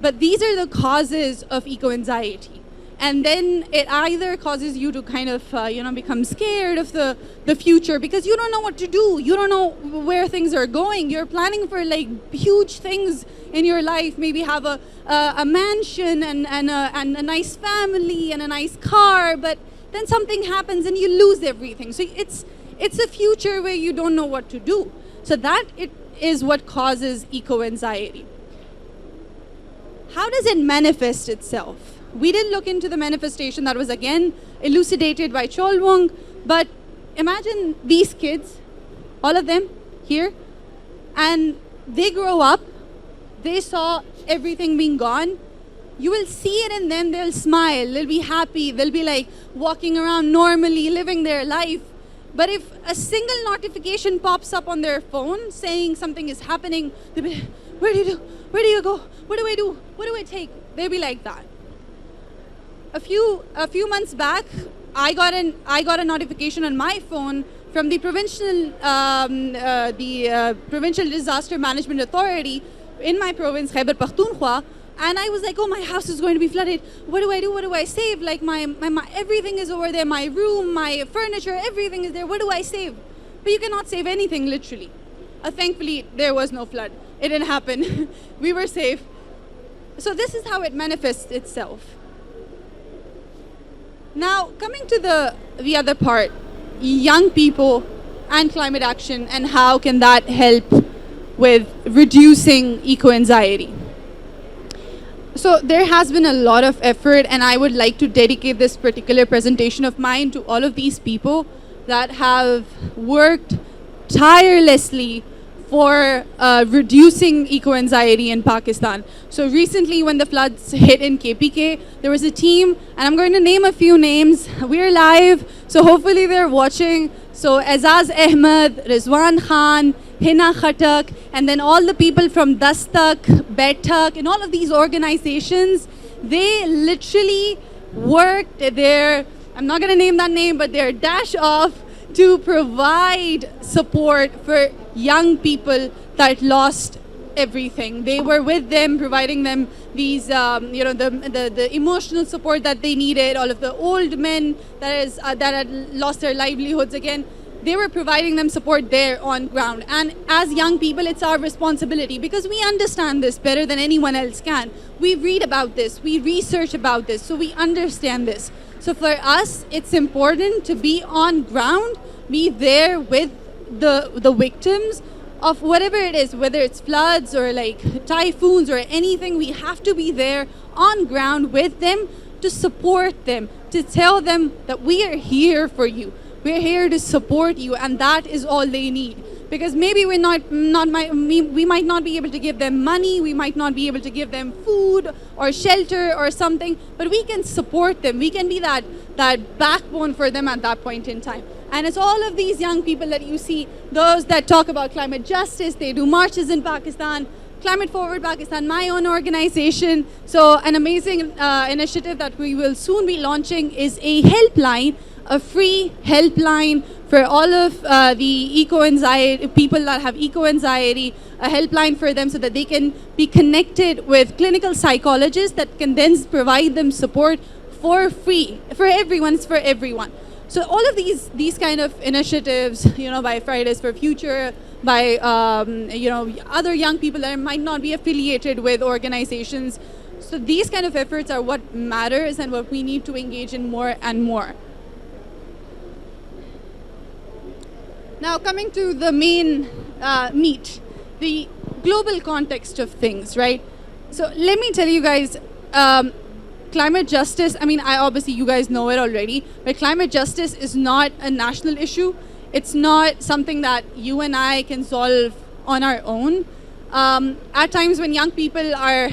But these are the causes of eco-anxiety. And then it either causes you to kind of, become scared of the future because you don't know what to do. You don't know where things are going. You're planning for like huge things in your life. Maybe have a mansion and a nice family and a nice car, but then something happens and you lose everything. So it's a future where you don't know what to do. So that it is what causes eco-anxiety. How does it manifest itself? We did look into the manifestation that was again elucidated by Cholwung, but imagine these kids, all of them here, and they grow up, they saw everything being gone. You will see it in them, they'll smile, they'll be happy, they'll be like walking around normally, living their life. But if a single notification pops up on their phone saying something is happening, they'll be, where do you do? Where do you go? What do I do? What do I take? They'll be like that. A few months back, I got a notification on my phone from the provincial disaster management authority in my province, Khyber Pakhtunkhwa, and I was like, oh, my house is going to be flooded. What do I do? What do I save? Like my everything is over there. My room, my furniture, everything is there. What do I save? But you cannot save anything, literally. Thankfully, there was no flood. It didn't happen. We were safe. So this is how it manifests itself. Now, coming to the other part, young people and climate action, and how can that help with reducing eco-anxiety. So there has been a lot of effort, and I would like to dedicate this particular presentation of mine to all of these people that have worked tirelessly for reducing eco-anxiety in Pakistan. So recently when the floods hit in KPK, there was a team, and I'm going to name a few names. We're live, so hopefully they're watching. So Azaz Ahmed, Rizwan Khan, Hina Khatak, and then all the people from Dastak, Betak, and all of these organizations, they literally worked their, I'm not going to name that name, but their dash off to provide support for young people that lost everything. They were with them, providing them these, the emotional support that they needed. All of the old men that had lost their livelihoods again, they were providing them support there on ground. And as young people, it's our responsibility, because we understand this better than anyone else can. We read about this, we research about this, so we understand this. So for us, it's important to be on ground, be there with the victims of whatever it is, whether it's floods or like typhoons or anything. We have to be there on ground with them to support them, to tell them that we are here for you. We're here to support you, and that is all they need. Because maybe we might not be able to give them money, we might not be able to give them food or shelter or something, but we can support them. We can be that backbone for them at that point in time. And it's all of these young people that you see, those that talk about climate justice, they do marches in Pakistan, Climate Forward Pakistan, my own organization. So an amazing initiative that we will soon be launching is a helpline, a free helpline for all of the eco-anxiety, people that have eco-anxiety, a helpline for them so that they can be connected with clinical psychologists that can then provide them support for free, for everyone, it's for everyone. So all of these kind of initiatives, by Fridays for Future, by other young people that might not be affiliated with organizations. So these kind of efforts are what matters and what we need to engage in more and more. Now coming to the main meat, the global context of things, right? So let me tell you guys, climate justice, I mean, obviously you guys know it already, but climate justice is not a national issue. It's not something that you and I can solve on our own. At times when young people are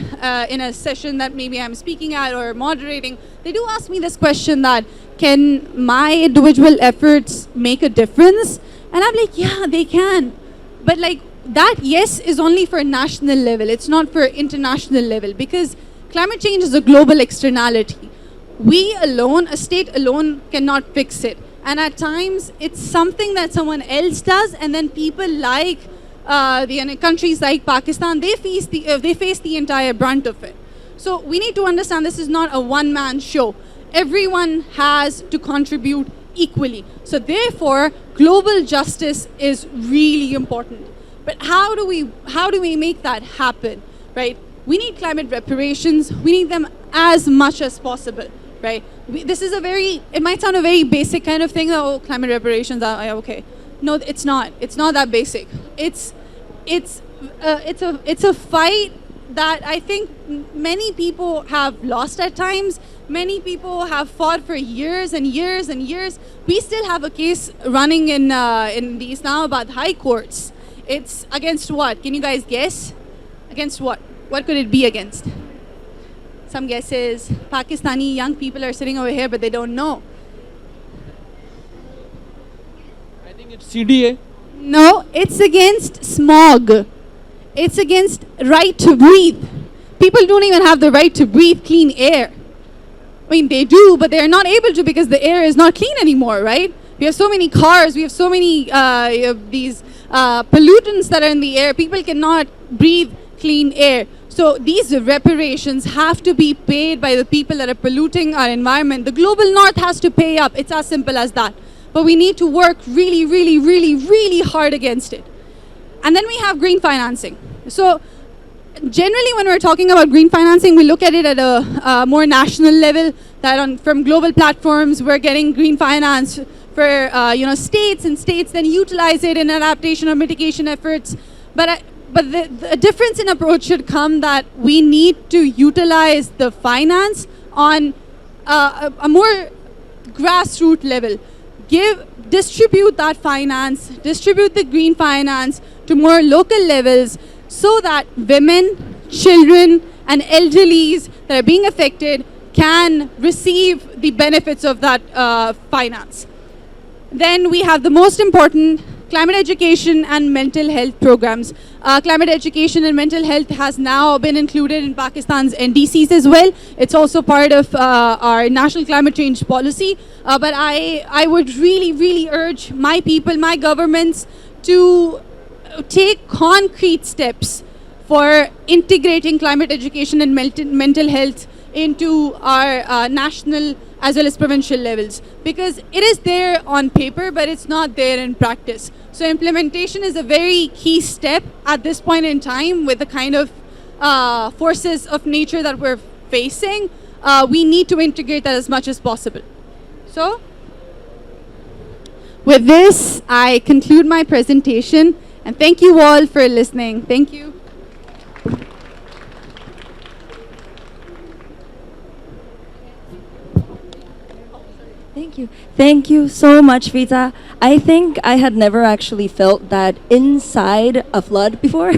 in a session that maybe I'm speaking at or moderating, they do ask me this question that, can my individual efforts make a difference? And I'm like, yeah, they can. But like that, yes, is only for national level. It's not for international level, because climate change is a global externality. We alone, a state alone, cannot fix it. And at times, it's something that someone else does, and then people like countries like Pakistan, they face the entire brunt of it. So we need to understand this is not a one-man show. Everyone has to contribute equally. So therefore, global justice is really important. But how do we make that happen, right? We need climate reparations. We need them as much as possible, right? This is it might sound a very basic kind of thing. Oh, climate reparations are okay. No, it's not. It's not that basic. It's a fight that I think many people have lost at times. Many people have fought for years and years and years. We still have a case running in the Islamabad High Courts. It's against what? Can you guys guess? Against what? What could it be against? Some guesses. Pakistani young people are sitting over here, but they don't know. I think it's CDA. No, it's against smog. It's against right to breathe. People don't even have the right to breathe clean air. I mean, they do, but they're not able to because the air is not clean anymore, right? We have so many cars, we have so many these pollutants that are in the air. People cannot breathe clean air. So these reparations have to be paid by the people that are polluting our environment. The global north has to pay up. It's as simple as that. But we need to work really, really, really, really hard against it. And then we have green financing. So generally when we're talking about green financing, we look at it at a more national level, that from global platforms, we're getting green finance for states, and states then utilize it in adaptation or mitigation efforts. But the difference in approach should come that we need to utilize the finance on a more grassroots level. Distribute that finance, distribute the green finance to more local levels, so that women, children, and elderlies that are being affected can receive the benefits of that finance. Then we have the most important, climate education and mental health programs. Climate education and mental health has now been included in Pakistan's NDCs as well. It's also part of our national climate change policy. But I would really, really urge my people, my governments to take concrete steps for integrating climate education and mental health into our national as well as provincial levels, because it is there on paper, but it's not there in practice. So implementation is a very key step at this point in time with the kind of forces of nature that we're facing. We need to integrate that as much as possible. So with this, I conclude my presentation, and thank you all for listening. Thank you. Thank you. Thank you so much, Vita. I think I had never actually felt that inside a flood before.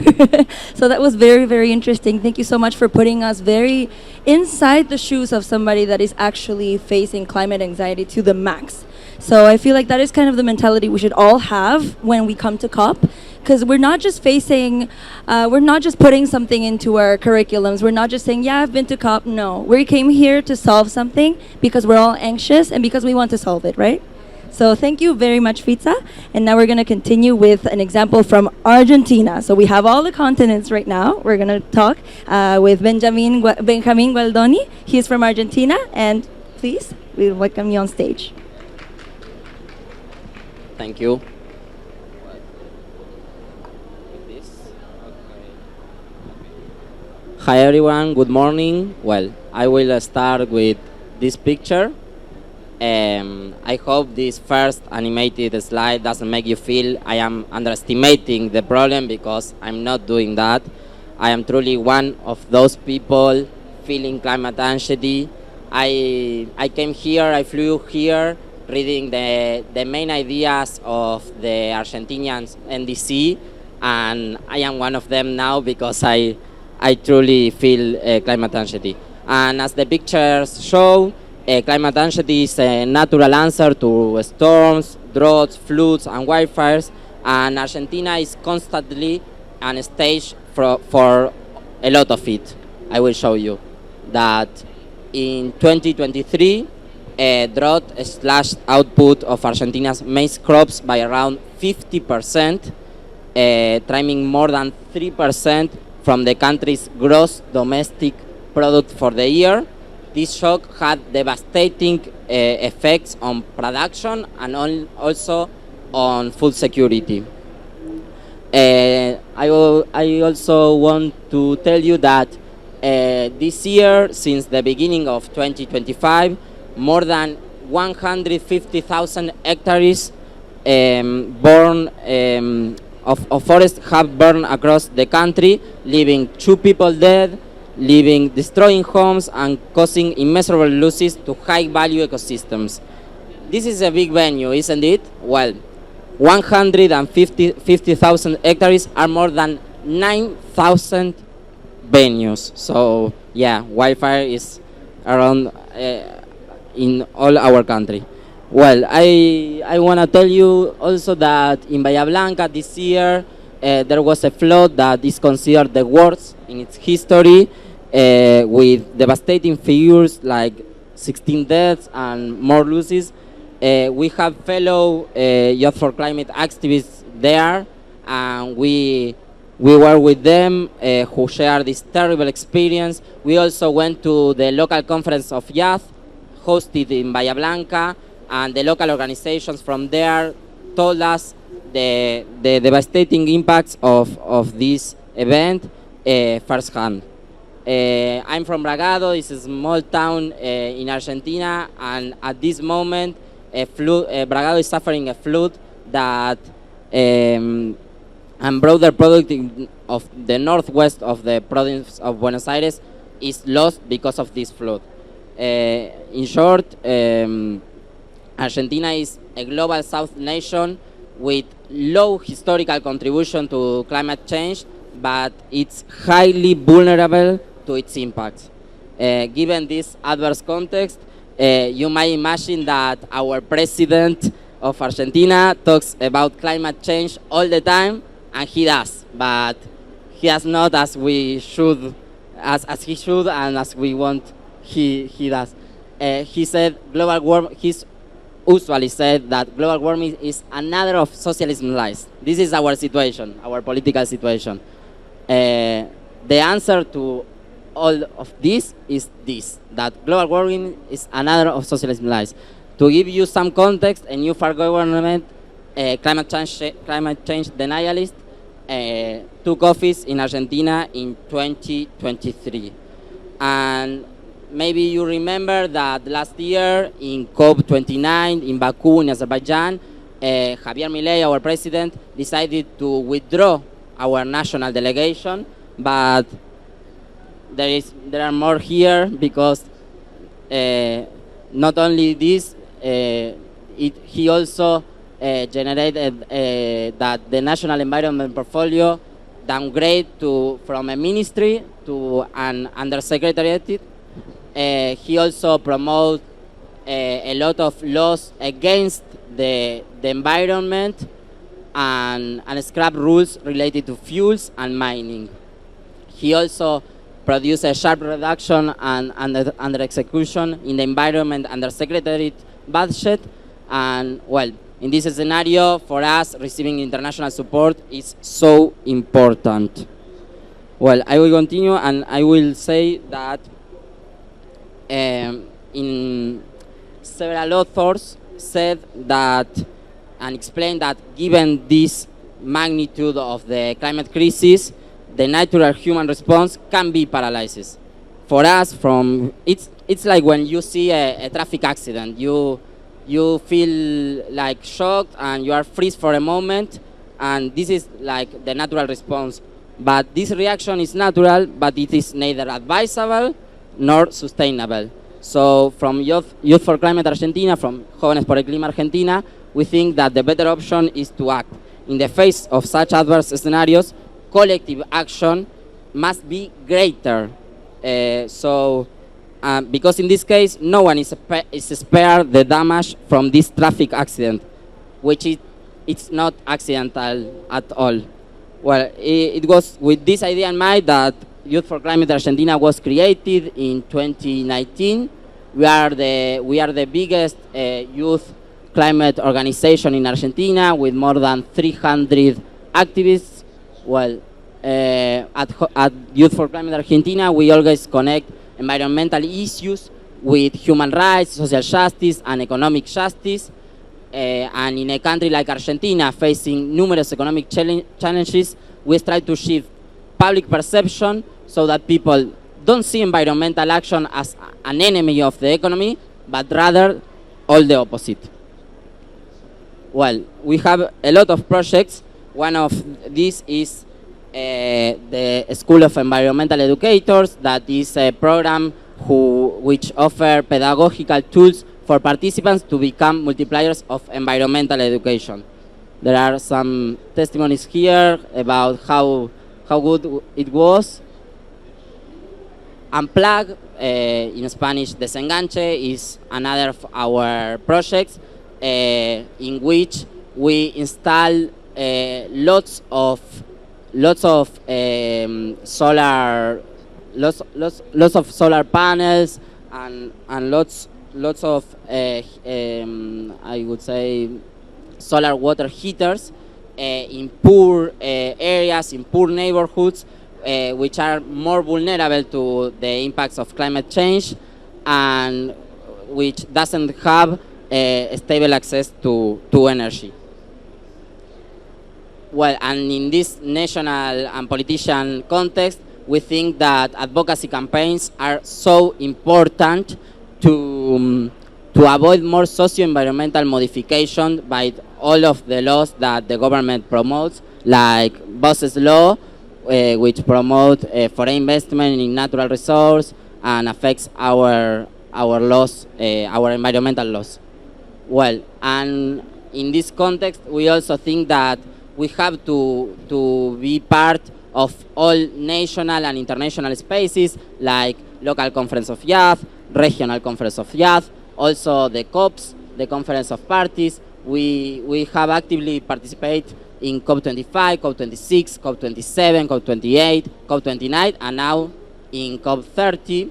So that was very, very interesting. Thank you so much for putting us very inside the shoes of somebody that is actually facing climate anxiety to the max. So I feel like that is kind of the mentality we should all have when we come to COP, because we're not just putting something into our curriculums. We're not just saying, yeah, I've been to COP. No, we came here to solve something because we're all anxious and because we want to solve it, right? So thank you very much, Fitza. And now we're going to continue with an example from Argentina. So we have all the continents right now. We're going to talk with Benjamin Gualdoni. He's from Argentina. And please, we welcome you on stage. Thank you. Hi everyone, good morning. Well, I will start with this picture. I hope this first animated slide doesn't make you feel I am underestimating the problem, because I'm not doing that. I am truly one of those people feeling climate anxiety. I came here, I flew here reading the main ideas of the Argentinian NDC, and I am one of them now because I truly feel climate anxiety. And as the pictures show, climate anxiety is a natural answer to storms, droughts, floods, and wildfires, and Argentina is constantly on a stage for a lot of it. I will show you that in 2023, drought slashed output of Argentina's maize crops by around 50%, trimming more than 3% from the country's gross domestic product for the year. This shock had devastating effects on production and also on food security. I also want to tell you that this year, since the beginning of 2025, more than 150,000 hectares of forest have burned across the country, leaving 2 people dead, destroying homes, and causing immeasurable losses to high-value ecosystems. This is a big venue, isn't it? Well, 150,000 hectares are more than 9,000 venues. So, yeah, wildfire is around in all our country. Well, I want to tell you also that in Bahía Blanca this year, there was a flood that is considered the worst in its history, with devastating figures like 16 deaths and more losses. We have fellow Youth for Climate activists there, and we were with them who shared this terrible experience. We also went to the local conference of youth hosted in Bahía Blanca, and the local organizations from there told us the devastating impacts of this event firsthand. I'm from Bragado. It's a small town in Argentina, and at this moment, Bragado is suffering a flood that and broader product of the northwest of the province of Buenos Aires is lost because of this flood. In short, Argentina is a global south nation with low historical contribution to climate change, but it's highly vulnerable to its impacts. Given this adverse context, you might imagine that our president of Argentina talks about climate change all the time, and he does, but he does not as we should, as he should, and as we want he does. He said he's usually said that global warming is another of socialism lies. This is our situation, our political situation. The answer to all of this is this, that global warming is another of socialism lies. To give you some context, a new far government, climate change denialist, took office in Argentina in 2023. And maybe you remember that last year in COP29 in Baku in Azerbaijan, Javier Milei, our president, decided to withdraw our national delegation, but there are more here, because not only this, he also generated that the National Environment Portfolio downgrade from a ministry to an undersecretariat. He also promotes a lot of laws against the environment and scrap rules related to fuels and mining. He also produced a sharp reduction and under execution in the environment undersecretariat budget. And well, in this scenario, for us, receiving international support is so important. Well, I will continue, and I will say that in several authors said that and explained that given this magnitude of the climate crisis, the natural human response can be paralysis. For us, it's like when you see a traffic accident, you feel like shocked and you are freeze for a moment, and this is like the natural response. But this reaction is natural, but it is neither advisable nor sustainable. So from Youth for Climate Argentina, from Jóvenes por el Clima Argentina, we think that the better option is to act. In the face of such adverse scenarios, collective action must be greater. Because in this case, no one is spared the damage from this traffic accident, which it's not accidental at all. Well, it was with this idea in mind that Youth for Climate Argentina was created in 2019. We are the biggest youth climate organization in Argentina with more than 300 activists. Well, at Youth for Climate Argentina, we always connect environmental issues with human rights, social justice, and economic justice. And in a country like Argentina, facing numerous economic challenges, we try to shift public perception so that people don't see environmental action as an enemy of the economy, but rather all the opposite. Well, we have a lot of projects. One of these is the School of Environmental Educators. That is a program which offers pedagogical tools for participants to become multipliers of environmental education. There are some testimonies here about how good it was. Unplug, in Spanish, Desenganche, is another of our projects in which we install lots of solar panels and lots of I would say solar water heaters in poor areas, in poor neighborhoods, which are more vulnerable to the impacts of climate change and which doesn't have stable access to energy. Well, and in this national and politician context, we think that advocacy campaigns are so important to avoid more socio-environmental modification by all of the laws that the government promotes, like Boss's Law, which promote foreign investment in natural resources and affects our laws, our environmental laws. Well, and in this context, we also think that we have to be part of all national and international spaces, like local conference of youth, regional conference of youth, also the COPs, the conference of parties. We have actively participated in COP25, COP26, COP27, COP28, COP29, and now in COP30.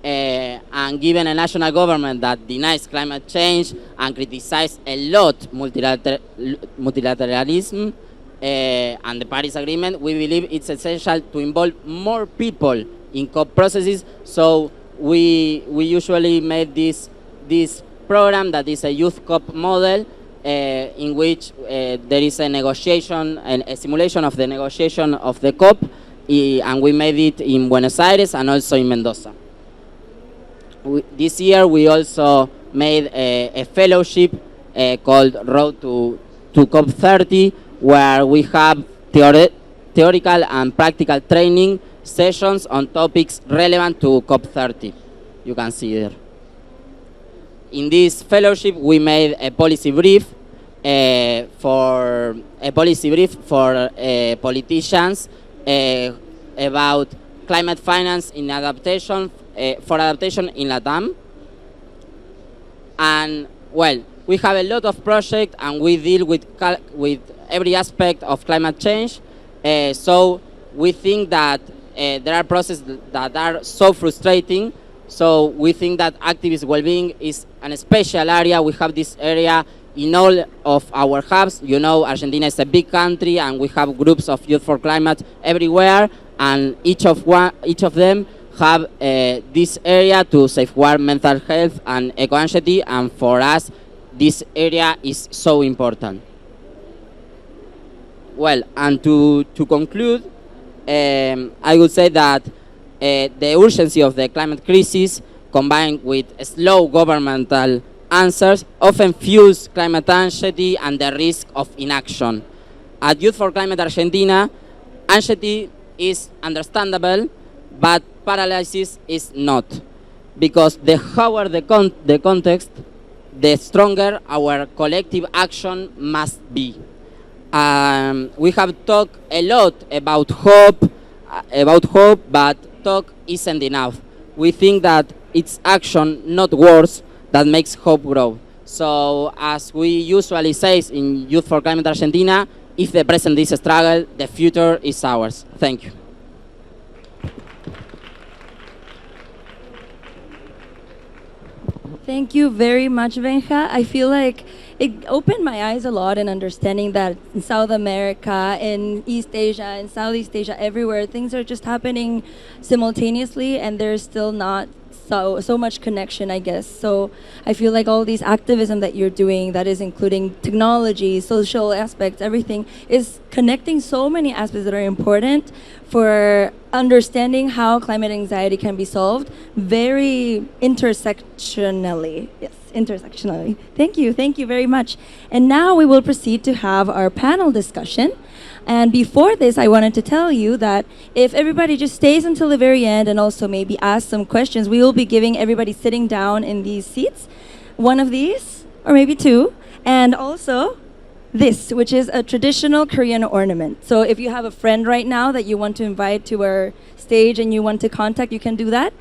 And given a national government that denies climate change and criticizes a lot multilateralism and the Paris Agreement, we believe it's essential to involve more people in COP processes. So we usually made this program that is a youth COP model in which there is a negotiation and a simulation of the negotiation of the COP, and we made it in Buenos Aires and also in Mendoza. This year we also made a fellowship called Road to COP30, where we have theoretical and practical training sessions on topics relevant to COP30. You can see there. In this fellowship, we made a policy brief for politicians about climate finance in adaptation for adaptation in LATAM. And well, we have a lot of projects, and we deal with every aspect of climate change. So we think that there are processes that are so frustrating. So we think that activist well-being is an special area. We have this area in all of our hubs. You know, Argentina is a big country, and we have groups of Youth for Climate everywhere, and each of them have this area to safeguard mental health and eco-anxiety, and for us, this area is so important. Well, and to conclude, I would say that the urgency of the climate crisis, combined with slow governmental answers, often fuels climate anxiety and the risk of inaction. At Youth for Climate Argentina, anxiety is understandable, but paralysis is not. Because the higher the context, the stronger our collective action must be. We have talked a lot about hope, but talk isn't enough. We think that it's action, not words, that makes hope grow. So, as we usually say in Youth for Climate Argentina, if the present is a struggle, the future is ours. Thank you. Thank you very much, Benja. I feel like it opened my eyes a lot in understanding that in South America, in East Asia, in Southeast Asia, everywhere, things are just happening simultaneously and there's still not so much connection, I guess. So I feel like all these activism that you're doing, that is including technology, social aspects, everything, is connecting so many aspects that are important for understanding how climate anxiety can be solved very intersectionally. Yes, intersectionally. Thank you very much. And now we will proceed to have our panel discussion. And before this, I wanted to tell you that if everybody just stays until the very end and also maybe ask some questions, we will be giving everybody sitting down in these seats, one of these, or maybe two, and also this, which is a traditional Korean ornament. So if you have a friend right now that you want to invite to our stage and you want to contact, you can do that.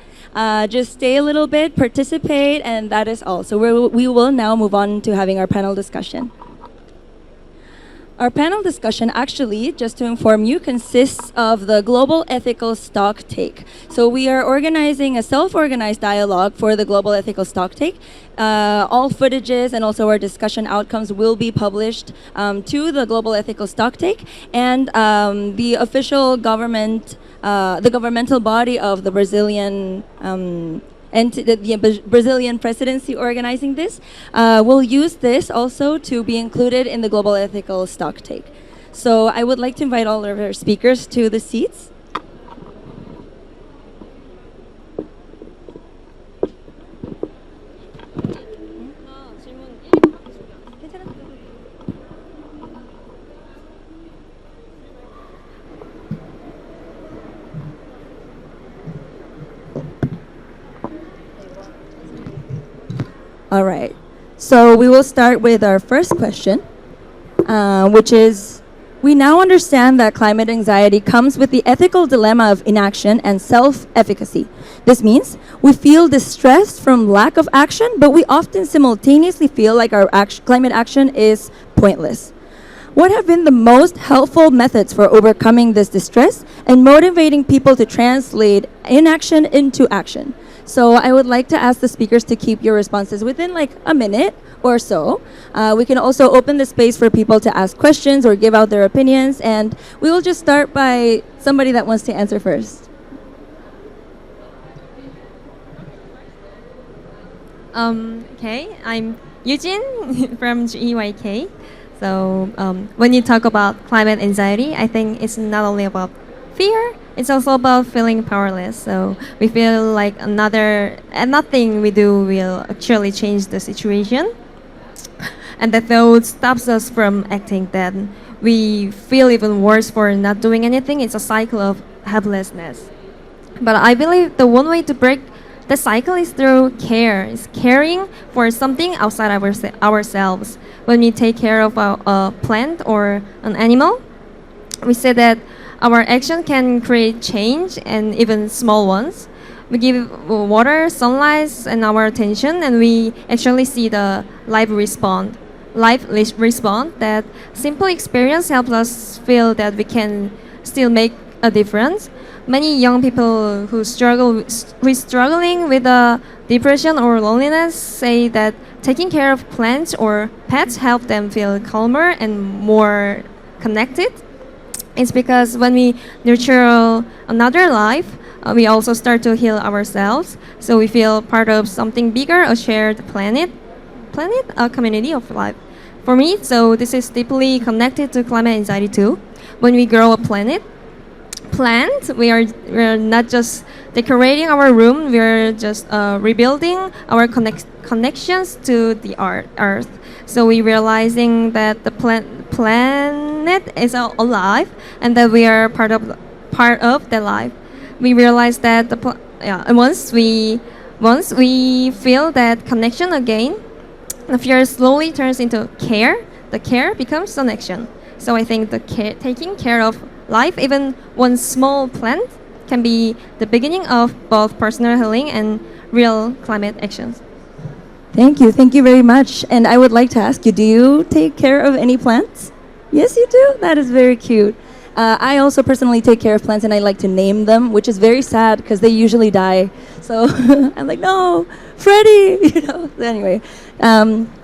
Just stay a little bit, participate, and that is all. So we will now move on to having our panel discussion. Our panel discussion, actually, just to inform you, consists of the Global Ethical Stock Take. So we are organizing a self-organized dialogue for the Global Ethical Stock Take. All footages and also our discussion outcomes will be published to the Global Ethical Stock Take, and the official government, the governmental body of the Brazilian and the Brazilian presidency organizing this will use this also to be included in the Global Ethical Stock Take. So I would like to invite all of our speakers to the seats. All right. So we will start with our first question, which is, we now understand that climate anxiety comes with the ethical dilemma of inaction and self-efficacy. This means we feel distressed from lack of action, but we often simultaneously feel like our climate action is pointless. What have been the most helpful methods for overcoming this distress and motivating people to translate inaction into action? So I would like to ask the speakers to keep your responses within like a minute or so. We can also open the space for people to ask questions or give out their opinions, and we will just start by somebody that wants to answer first. Okay, I'm Eugene from GEYK. So when you talk about climate anxiety, I think it's not only about fear, it's also about feeling powerless. So we feel like nothing we do will actually change the situation. And that thought stops us from acting. Then we feel even worse for not doing anything. It's a cycle of helplessness. But I believe the one way to break the cycle is through care. It's caring for something outside ourselves. When we take care of a plant or an animal, we say that our action can create change, and even small ones. We give water, sunlight, and our attention, and we actually see the life respond. That simple experience helps us feel that we can still make a difference. Many young people who struggling with depression or loneliness say that taking care of plants or pets help them feel calmer and more connected. It's because when we nurture another life, we also start to heal ourselves. So we feel part of something bigger, a shared planet, a community of life. For me, so this is deeply connected to climate anxiety too. When we grow a plant, we are not just decorating our room, we are just rebuilding our connections to the earth. So we realizing that the planet is alive and that we are part of the life. We realize that and once we feel that connection again, the fear slowly turns into care. The care becomes connection. So I think taking care of life, even one small plant, can be the beginning of both personal healing and real climate actions. Thank you very much. And I would like to ask you, do you take care of any plants? Yes, you do? That is very cute. I also personally take care of plants and I like to name them, which is very sad because they usually die. So I'm like, no, Freddie, Anyway,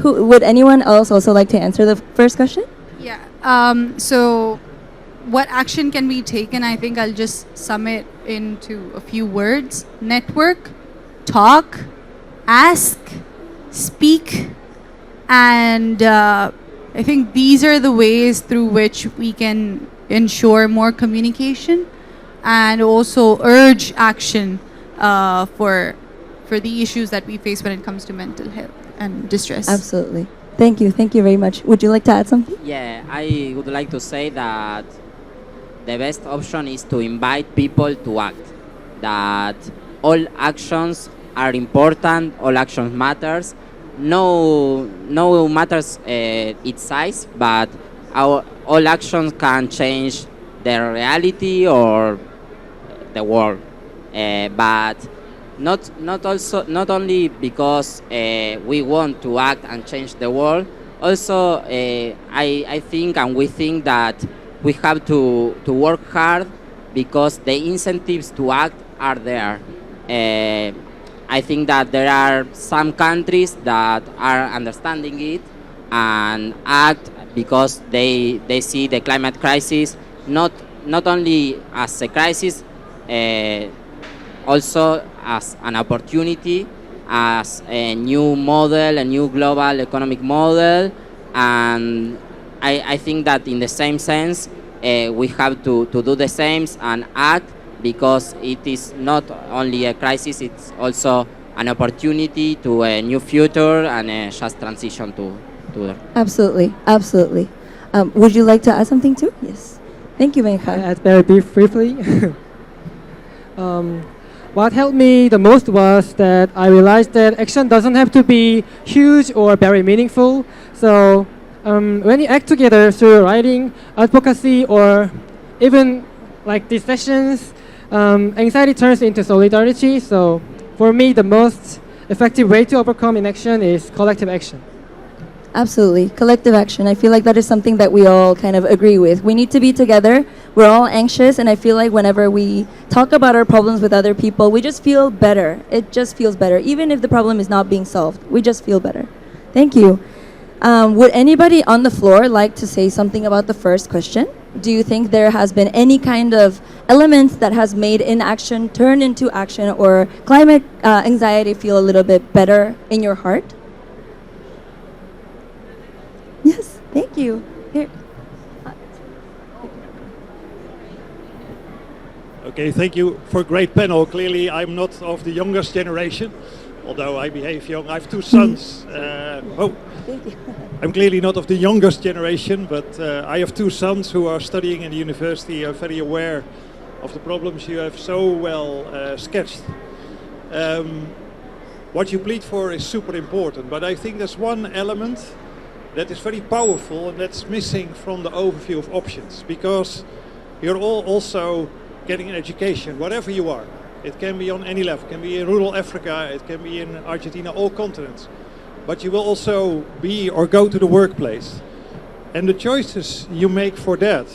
would anyone else also like to answer the first question? Yeah. So, what action can be taken? I think I'll just sum it into a few words: network, talk, ask, speak, and I think these are the ways through which we can ensure more communication and also urge action for the issues that we face when it comes to mental health and distress. Absolutely. Thank you very much. Would you like to add something? Yeah, I would like to say that the best option is to invite people to act. That all actions are important, all actions matters. No matters its size, but all actions can change the reality or the world. But not only because we want to act and change the world. Also, I think and we think that we have to work hard because the incentives to act are there. I think that there are some countries that are understanding it and act because they see the climate crisis not only as a crisis, also as an opportunity, as a new model, a new global economic model. And I think that in the same sense, we have to do the same and act, because it is not only a crisis, it's also an opportunity to a new future and a just transition to that. Absolutely. Would you like to add something too? Yes. Thank you, Benja. Add very briefly. What helped me the most was that I realized that action doesn't have to be huge or very meaningful. So when you act together through writing, advocacy, or even like these sessions, anxiety turns into solidarity. So for me, the most effective way to overcome inaction is collective action. Absolutely. Collective action. I feel like that is something that we all kind of agree with. We need to be together. We're all anxious, and I feel like whenever we talk about our problems with other people, we just feel better. It just feels better. Even if the problem is not being solved, we just feel better. Thank you. Would anybody on the floor like to say something about the first question? Do you think there has been any kind of element that has made inaction turn into action, or climate anxiety feel a little bit better in your heart? Yes, thank you. Here. Okay, thank you for a great panel. Clearly, I'm not of the youngest generation, although I behave young. I have two sons. Thank you. I'm clearly not of the youngest generation, but I have two sons who are studying in the university. I'm very aware of the problems you have so well sketched. What you plead for is super important, but I think there's one element that is very powerful and that's missing from the overview of options, because you're all also getting an education, wherever you are. It can be on any level, it can be in rural Africa, it can be in Argentina, all continents. But you will also be or go to the workplace. And the choices you make for that,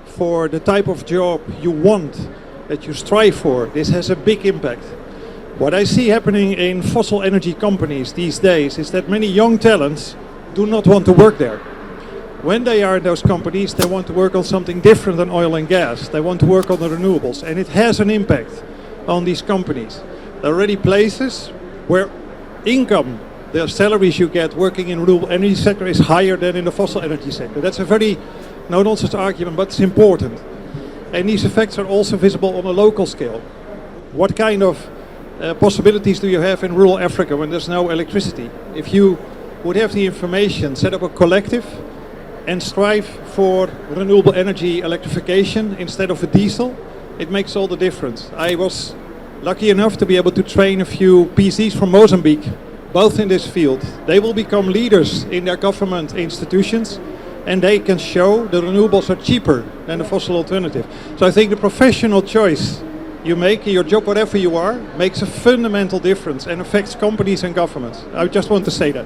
for the type of job you want, that you strive for, this has a big impact. What I see happening in fossil energy companies these days is that many young talents do not want to work there. When they are in those companies, they want to work on something different than oil and gas. They want to work on the renewables, and it has an impact on these companies. There are already places where income the salaries you get working in renewable energy sector is higher than in the fossil energy sector. That's a very no-nonsense argument, but it's important. And these effects are also visible on a local scale. What kind of possibilities do you have in rural Africa when there's no electricity? If you would have the information, set up a collective and strive for renewable energy electrification instead of a diesel, it makes all the difference. I was lucky enough to be able to train a few PCs from Mozambique, both in this field. They will become leaders in their government institutions, and they can show the renewables are cheaper than the fossil alternative. So I think the professional choice you make in your job, whatever you are, makes a fundamental difference and affects companies and governments. I just want to say that.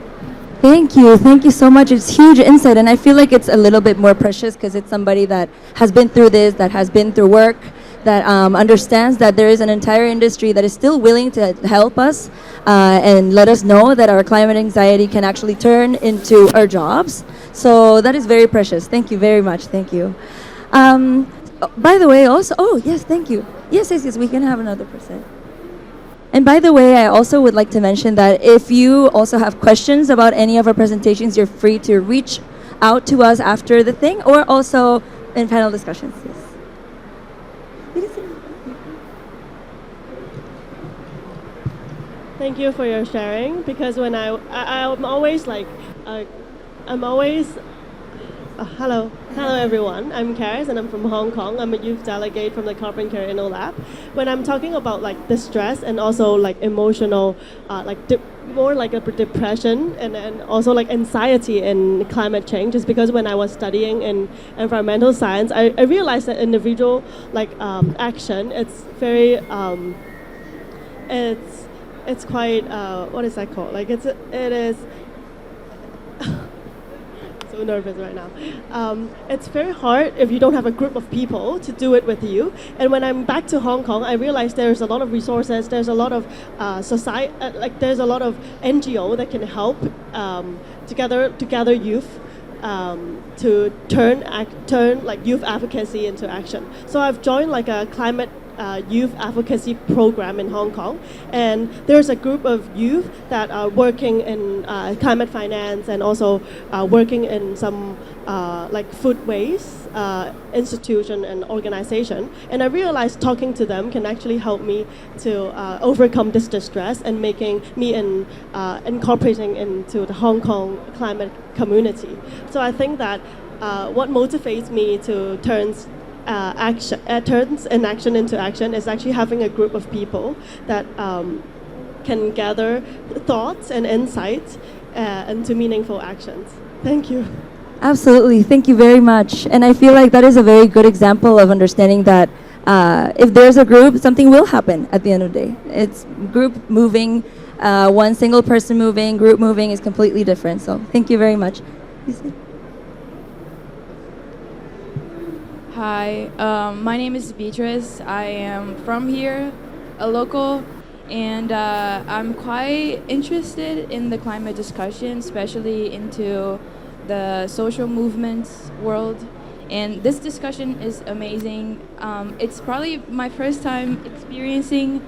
Thank you so much. It's huge insight, and I feel like it's a little bit more precious because it's somebody that has been through this, that has been through work, that understands that there is an entire industry that is still willing to help us and let us know that our climate anxiety can actually turn into our jobs. So that is very precious. Thank you very much. Thank you. By the way, also, oh yes, thank you. Yes, we can have another person. And by the way, I also would like to mention that if you also have questions about any of our presentations, you're free to reach out to us after the thing or also in panel discussions. Yes. Thank you for your sharing, because when I'm always like, hello everyone, I'm Karis and I'm from Hong Kong. I'm a youth delegate from the Carbon Care Inno Lab. When I'm talking about like distress and also like emotional, more like a depression and also like anxiety in climate change, is because when I was studying in environmental science, I realized that individual action, it's very, it's quite, what is that called? Like it is, so nervous right now. It's very hard if you don't have a group of people to do it with you. And when I'm back to Hong Kong, I realized there's a lot of resources, there's a lot of society, there's a lot of NGO that can help to gather youth to turn like youth advocacy into action. So I've joined like a climate youth advocacy program in Hong Kong, and there's a group of youth that are working in climate finance and also working in some like food waste institution and organization. And I realized talking to them can actually help me to overcome this distress and making me incorporating into the Hong Kong climate community. So I think that what motivates me to turns inaction into action is actually having a group of people that can gather thoughts and insights into meaningful actions. Thank you. Absolutely. Thank you very much. And I feel like that is a very good example of understanding that if there's a group, something will happen at the end of the day. It's group moving, one single person moving, group moving is completely different. So thank you very much. Hi, my name is Beatrice. I am from here, a local, and I'm quite interested in the climate discussion, especially into the social movements world. And this discussion is amazing. It's probably my first time experiencing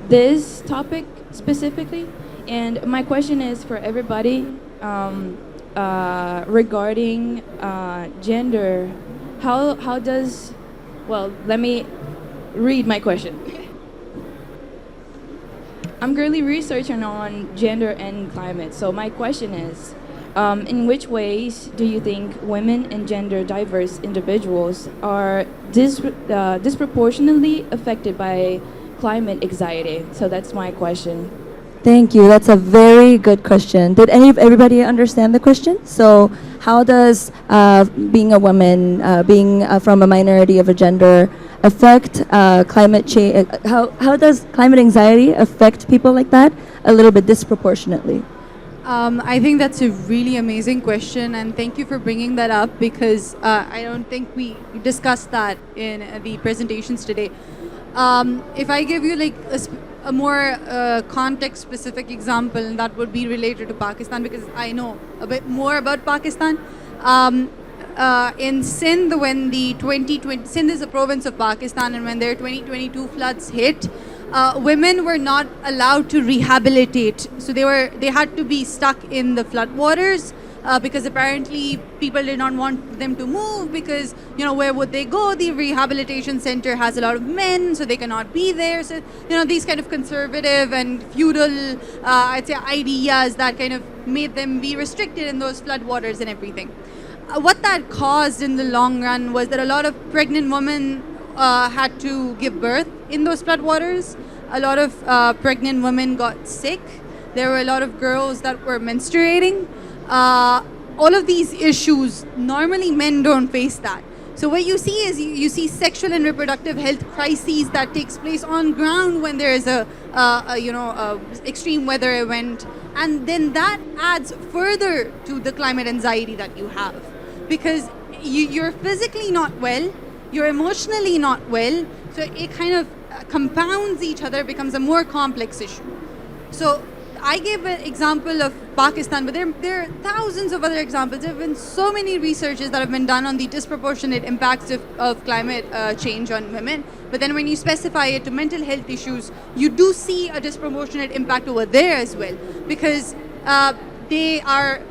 this topic specifically. And my question is for everybody regarding gender. How does, well, let me read my question. I'm currently researching on gender and climate. So my question is, in which ways do you think women and gender diverse individuals are disproportionately affected by climate anxiety? So that's my question. Thank you. That's a very good question. Did everybody understand the question? So how does being a woman, being from a minority of a gender affect climate change? How does climate anxiety affect people like that a little bit disproportionately? I think that's a really amazing question, and thank you for bringing that up, because I don't think we discussed that in the presentations today. If I give you like a more context-specific example, and that would be related to Pakistan, because I know a bit more about Pakistan. In Sindh, when the Sindh is a province of Pakistan, and when their 2022 floods hit, women were not allowed to rehabilitate. So they had to be stuck in the floodwaters because apparently people did not want them to move because, where would they go? The rehabilitation center has a lot of men, so they cannot be there. So, these kind of conservative and feudal, I'd say, ideas that kind of made them be restricted in those floodwaters and everything. What that caused in the long run was that a lot of pregnant women had to give birth in those floodwaters. A lot of pregnant women got sick. There were a lot of girls that were menstruating. All of these issues, normally men don't face that. So what you see is you see sexual and reproductive health crises that takes place on ground when there is a extreme weather event, and then that adds further to the climate anxiety that you have, because you're physically not well, you're emotionally not well, so it kind of compounds each other, becomes a more complex issue. So I gave an example of Pakistan, but there are thousands of other examples. There have been so many researches that have been done on the disproportionate impacts of climate change on women. But then when you specify it to mental health issues, you do see a disproportionate impact over there as well. Because they are,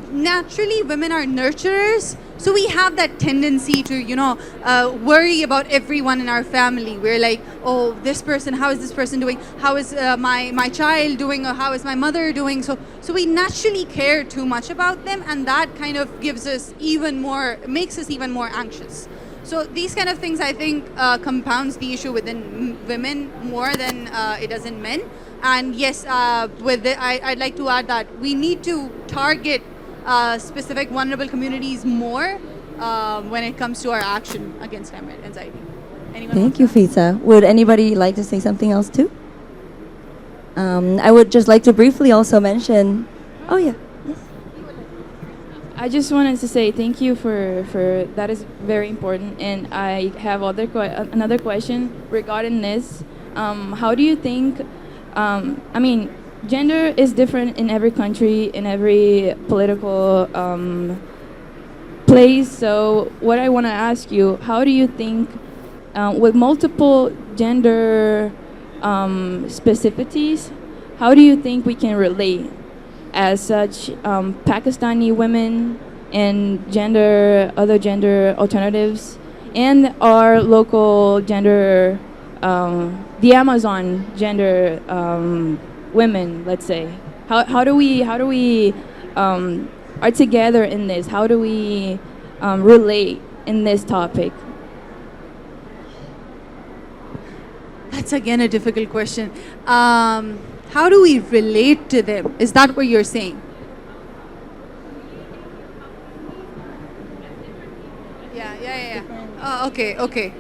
naturally, women are nurturers. So we have that tendency to, worry about everyone in our family. We're like, oh, this person, how is this person doing? How is my child doing? Or how is my mother doing? So we naturally care too much about them, and that kind of gives us makes us even more anxious. So these kind of things, I think, compounds the issue within women more than it does in men. And yes, I'd like to add that we need to target specific vulnerable communities more when it comes to our action against climate anxiety. Anyone Thank you, Fisa. Would anybody like to say something else too? I would just like to briefly also mention. Oh yeah. Yes. I just wanted to say thank you for that is very important, and I have another question regarding this. How do you think? Gender is different in every country, in every political place. So what I want to ask you, how do you think, with multiple gender specificities, how do you think we can relate as such Pakistani women and other gender alternatives, and our local gender, the Amazon gender women, let's say? How do we are together in this? How do we relate in this topic? That's again a difficult question. How do we relate to them? Is that what you're saying? Yeah. Okay. Okay.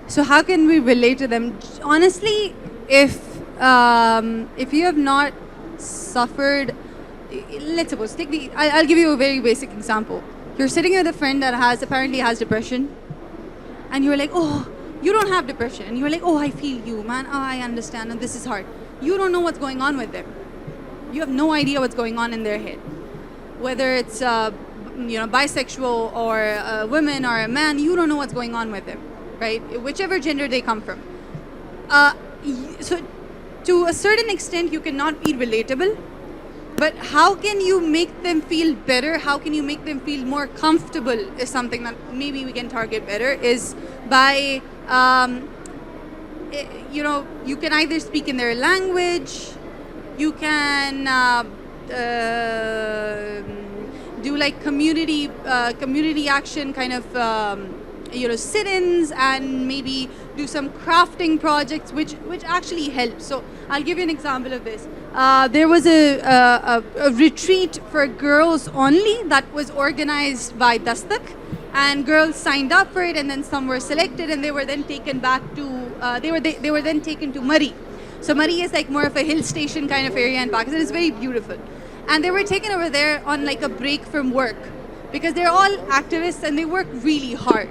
So how can we relate to them? Honestly, if you have not suffered, let's suppose I'll give you a very basic example. You're sitting with a friend that apparently has depression, and you're like, oh, you don't have depression, and you're like, oh, I feel you, man. Oh, I understand, and this is hard. You don't know what's going on with them. You have no idea what's going on in their head, whether it's bisexual or a woman or a man. You don't know what's going on with them, right? Whichever gender they come from. So to a certain extent, you cannot be relatable, but how can you make them feel better? How can you make them feel more comfortable is something that maybe we can target better, is by, you can either speak in their language, you can do like community action kind of, sit-ins, and maybe do some crafting projects, which actually helps. So I'll give you an example of this. There was a retreat for girls only that was organized by Dastak, and girls signed up for it, and then some were selected, and they were then taken back to they were then taken to Murree. So Murree is like more of a hill station kind of area in Pakistan. It's very beautiful, and they were taken over there on like a break from work, because they're all activists and they work really hard.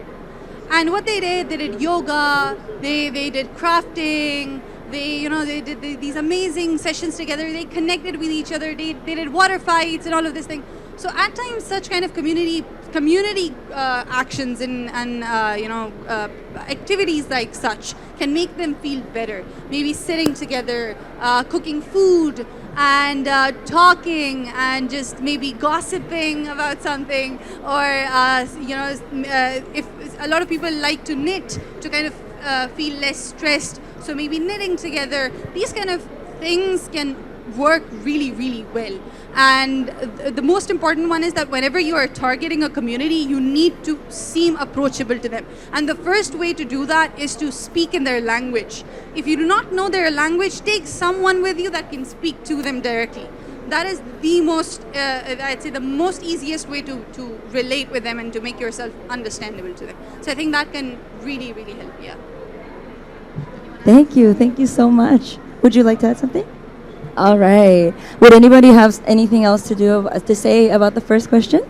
And what they did yoga, they did crafting, they did these amazing sessions together. They connected with each other. They did water fights and all of this thing. So at times, such kind of community actions and activities like such can make them feel better. Maybe sitting together, cooking food, and talking, and just maybe gossiping about something, or if a lot of people like to knit to kind of feel less stressed, so maybe knitting together, these kind of things can work really, really well. And the most important one is that whenever you are targeting a community, you need to seem approachable to them. And the first way to do that is to speak in their language. If you do not know their language, take someone with you that can speak to them directly. That is the most, I'd say, the most easiest way to relate with them and to make yourself understandable to them. So I think that can really, really help. Yeah. Thank you so much. Would you like to add something? All right. Would anybody have anything else to say about the first question?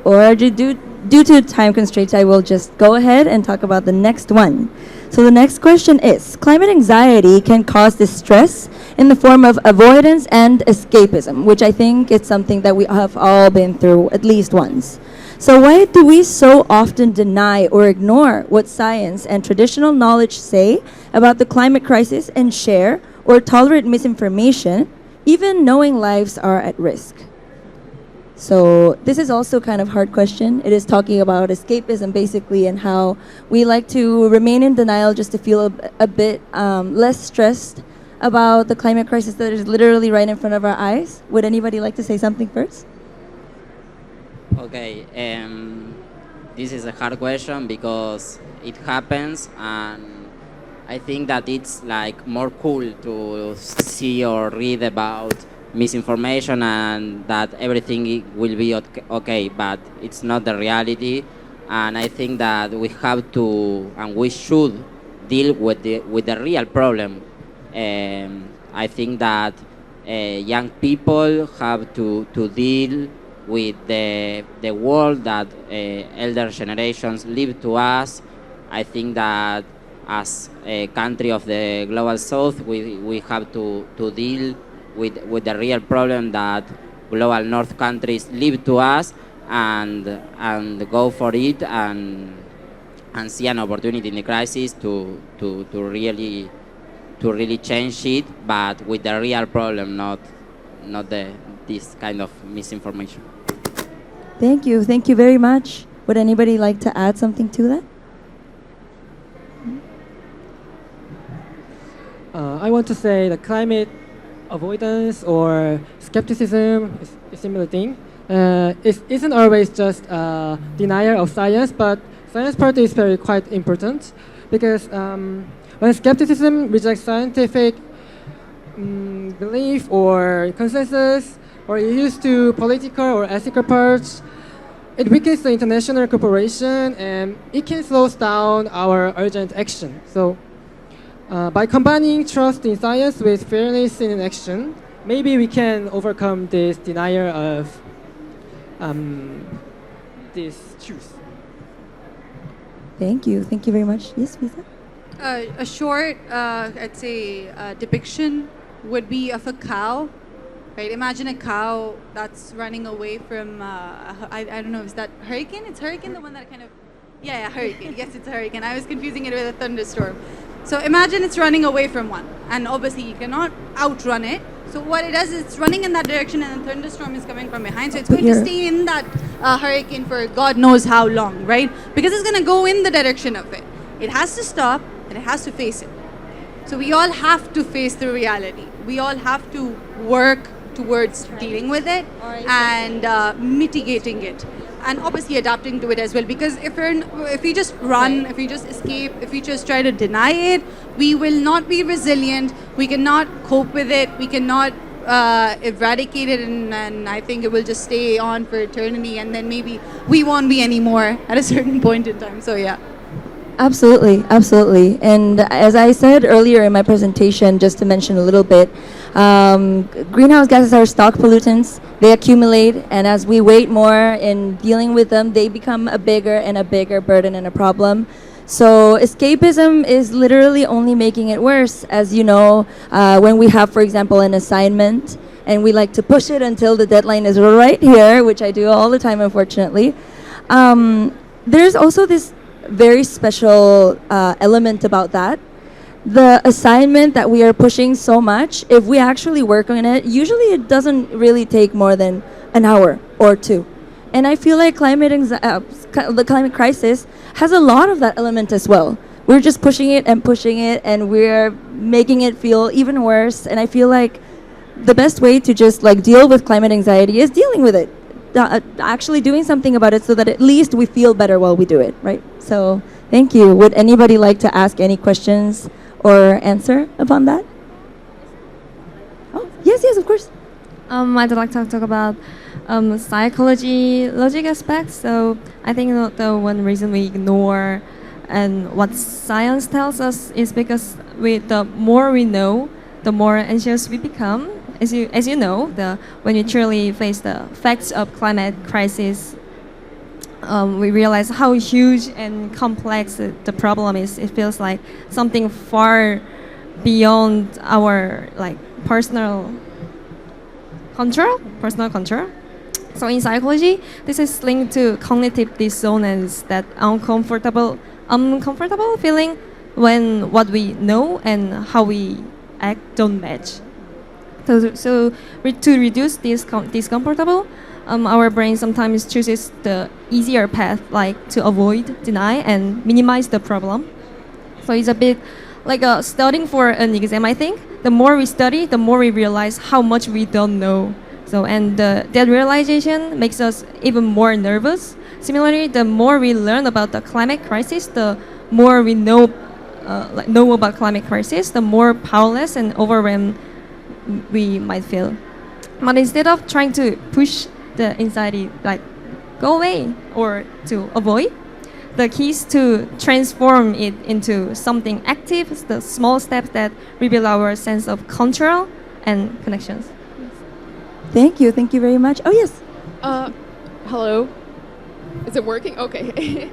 Or due to time constraints, I will just go ahead and talk about the next one. So the next question is, climate anxiety can cause distress in the form of avoidance and escapism, which I think is something that we have all been through at least once. So why do we so often deny or ignore what science and traditional knowledge say about the climate crisis and share or tolerate misinformation, even knowing lives are at risk? So this is also kind of hard question. It is talking about escapism basically, and how we like to remain in denial just to feel a bit less stressed about the climate crisis that is literally right in front of our eyes. Would anybody like to say something first? Okay, this is a hard question because it happens, and I think that it's like more cool to see or read about misinformation and that everything will be okay, but it's not the reality. And I think that we have to and we should deal with the real problem. I think that young people have to deal with the world that elder generations leave to us. I think that as a country of the global south, we have to deal with the real problem that global north countries leave to us, and go for it, and see an opportunity in the crisis to really change it, but with the real problem, not this kind of misinformation. Thank you very much. Would anybody like to add something to that? I want to say that climate avoidance or skepticism is a similar thing. It isn't always just denial of science, but science part is quite important, because when skepticism rejects scientific belief or consensus, or used to political or ethical parts, it weakens the international cooperation, and it can slow down our urgent action. So by combining trust in science with fairness in action, maybe we can overcome this denial of this truth. Thank you very much. Yes, Lisa? A short, I'd say, depiction would be of a cow. Right? Imagine a cow that's running away from, I don't know, is that hurricane? It's hurricane, the one that kind of, yeah, hurricane. Yes, it's a hurricane. I was confusing it with a thunderstorm. So imagine it's running away from one, and obviously you cannot outrun it. So what it does is it's running in that direction, and the thunderstorm is coming from behind. So it's going to stay in that hurricane for God knows how long, right? Because it's going to go in the direction of it. It has to stop, and it has to face it. So we all have to face the reality. We all have to work towards dealing with it and mitigating it, and obviously adapting to it as well. Because if we just run, if we just escape, if we just try to deny it, we will not be resilient. We cannot cope with it. We cannot eradicate it, and I think it will just stay on for eternity, and then maybe we won't be anymore at a certain point in time. So yeah. Absolutely. And as I said earlier in my presentation, just to mention a little bit, greenhouse gases are stock pollutants. They accumulate, and as we wait more in dealing with them, they become a bigger and a bigger burden and a problem. So escapism is literally only making it worse. As you know, when we have, for example, an assignment, and we like to push it until the deadline is right here, which I do all the time, unfortunately. There's also this very special element about that. The assignment that we are pushing so much, if we actually work on it, usually it doesn't really take more than an hour or two. And I feel like the climate crisis has a lot of that element as well. We're just pushing it, and we're making it feel even worse. And I feel like the best way to just like deal with climate anxiety is dealing with it, actually doing something about it, so that at least we feel better while we do it, right? So thank you. Would anybody like to ask any questions or answer upon that? Oh, yes, of course. I'd like to talk about psychology logic aspects. So I think the one reason we ignore and what science tells us is because the more we know, the more anxious we become. As you know, when you truly face the facts of climate crisis, we realize how huge and complex the problem is. It feels like something far beyond our personal control. So in psychology, this is linked to cognitive dissonance, that uncomfortable feeling when what we know and how we act don't match. To reduce this discomfortable, our brain sometimes chooses the easier path, like to avoid, deny, and minimize the problem. So it's a bit like studying for an exam. I think the more we study, the more we realize how much we don't know. So that realization makes us even more nervous. Similarly, the more we learn about the climate crisis, the more we know about climate crisis, the more powerless and overwhelmed we might feel. But instead of trying to push the anxiety, go away or to avoid, the key is to transform it into something active, the small steps that rebuild our sense of control and connections. Thank you very much. Oh, yes. Hello. Is it working? Okay.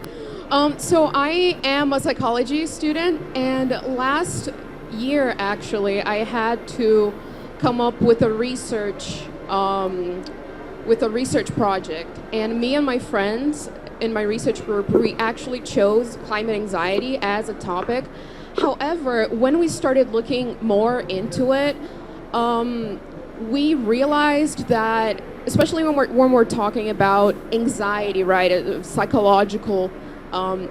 So I am a psychology student, and last year, actually, I had to come up with a research project. And me and my friends in my research group, we actually chose climate anxiety as a topic. However, when we started looking more into it, we realized that, especially when we're talking about anxiety, right, a psychological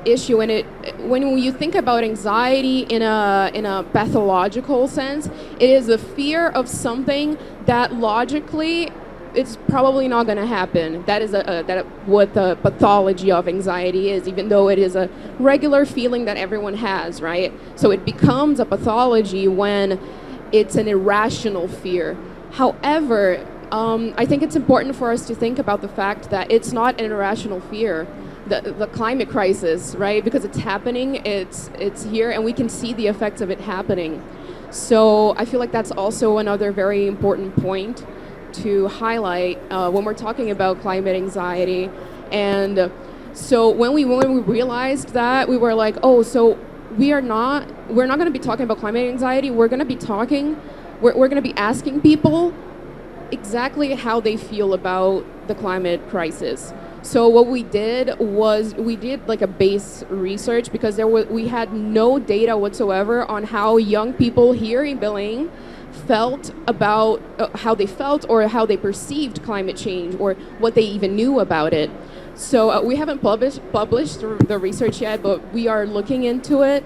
issue, and when you think about anxiety in a pathological sense, it is a fear of something that logically it's probably not going to happen. That is what the pathology of anxiety is, even though it is a regular feeling that everyone has, right? So it becomes a pathology when it's an irrational fear. However, I think it's important for us to think about the fact that it's not an irrational fear. The climate crisis, right? Because it's happening, it's here, and we can see the effects of it happening. So I feel like that's also another very important point to highlight when we're talking about climate anxiety. And so when we realized that, we were like, oh, so we're not going to be talking about climate anxiety. We're going to be asking people exactly how they feel about the climate crisis. So what we did was we did like a base research, because we had no data whatsoever on how young people here in Belém felt about how they felt or how they perceived climate change, or what they even knew about it. So we haven't published the research yet, but we are looking into it.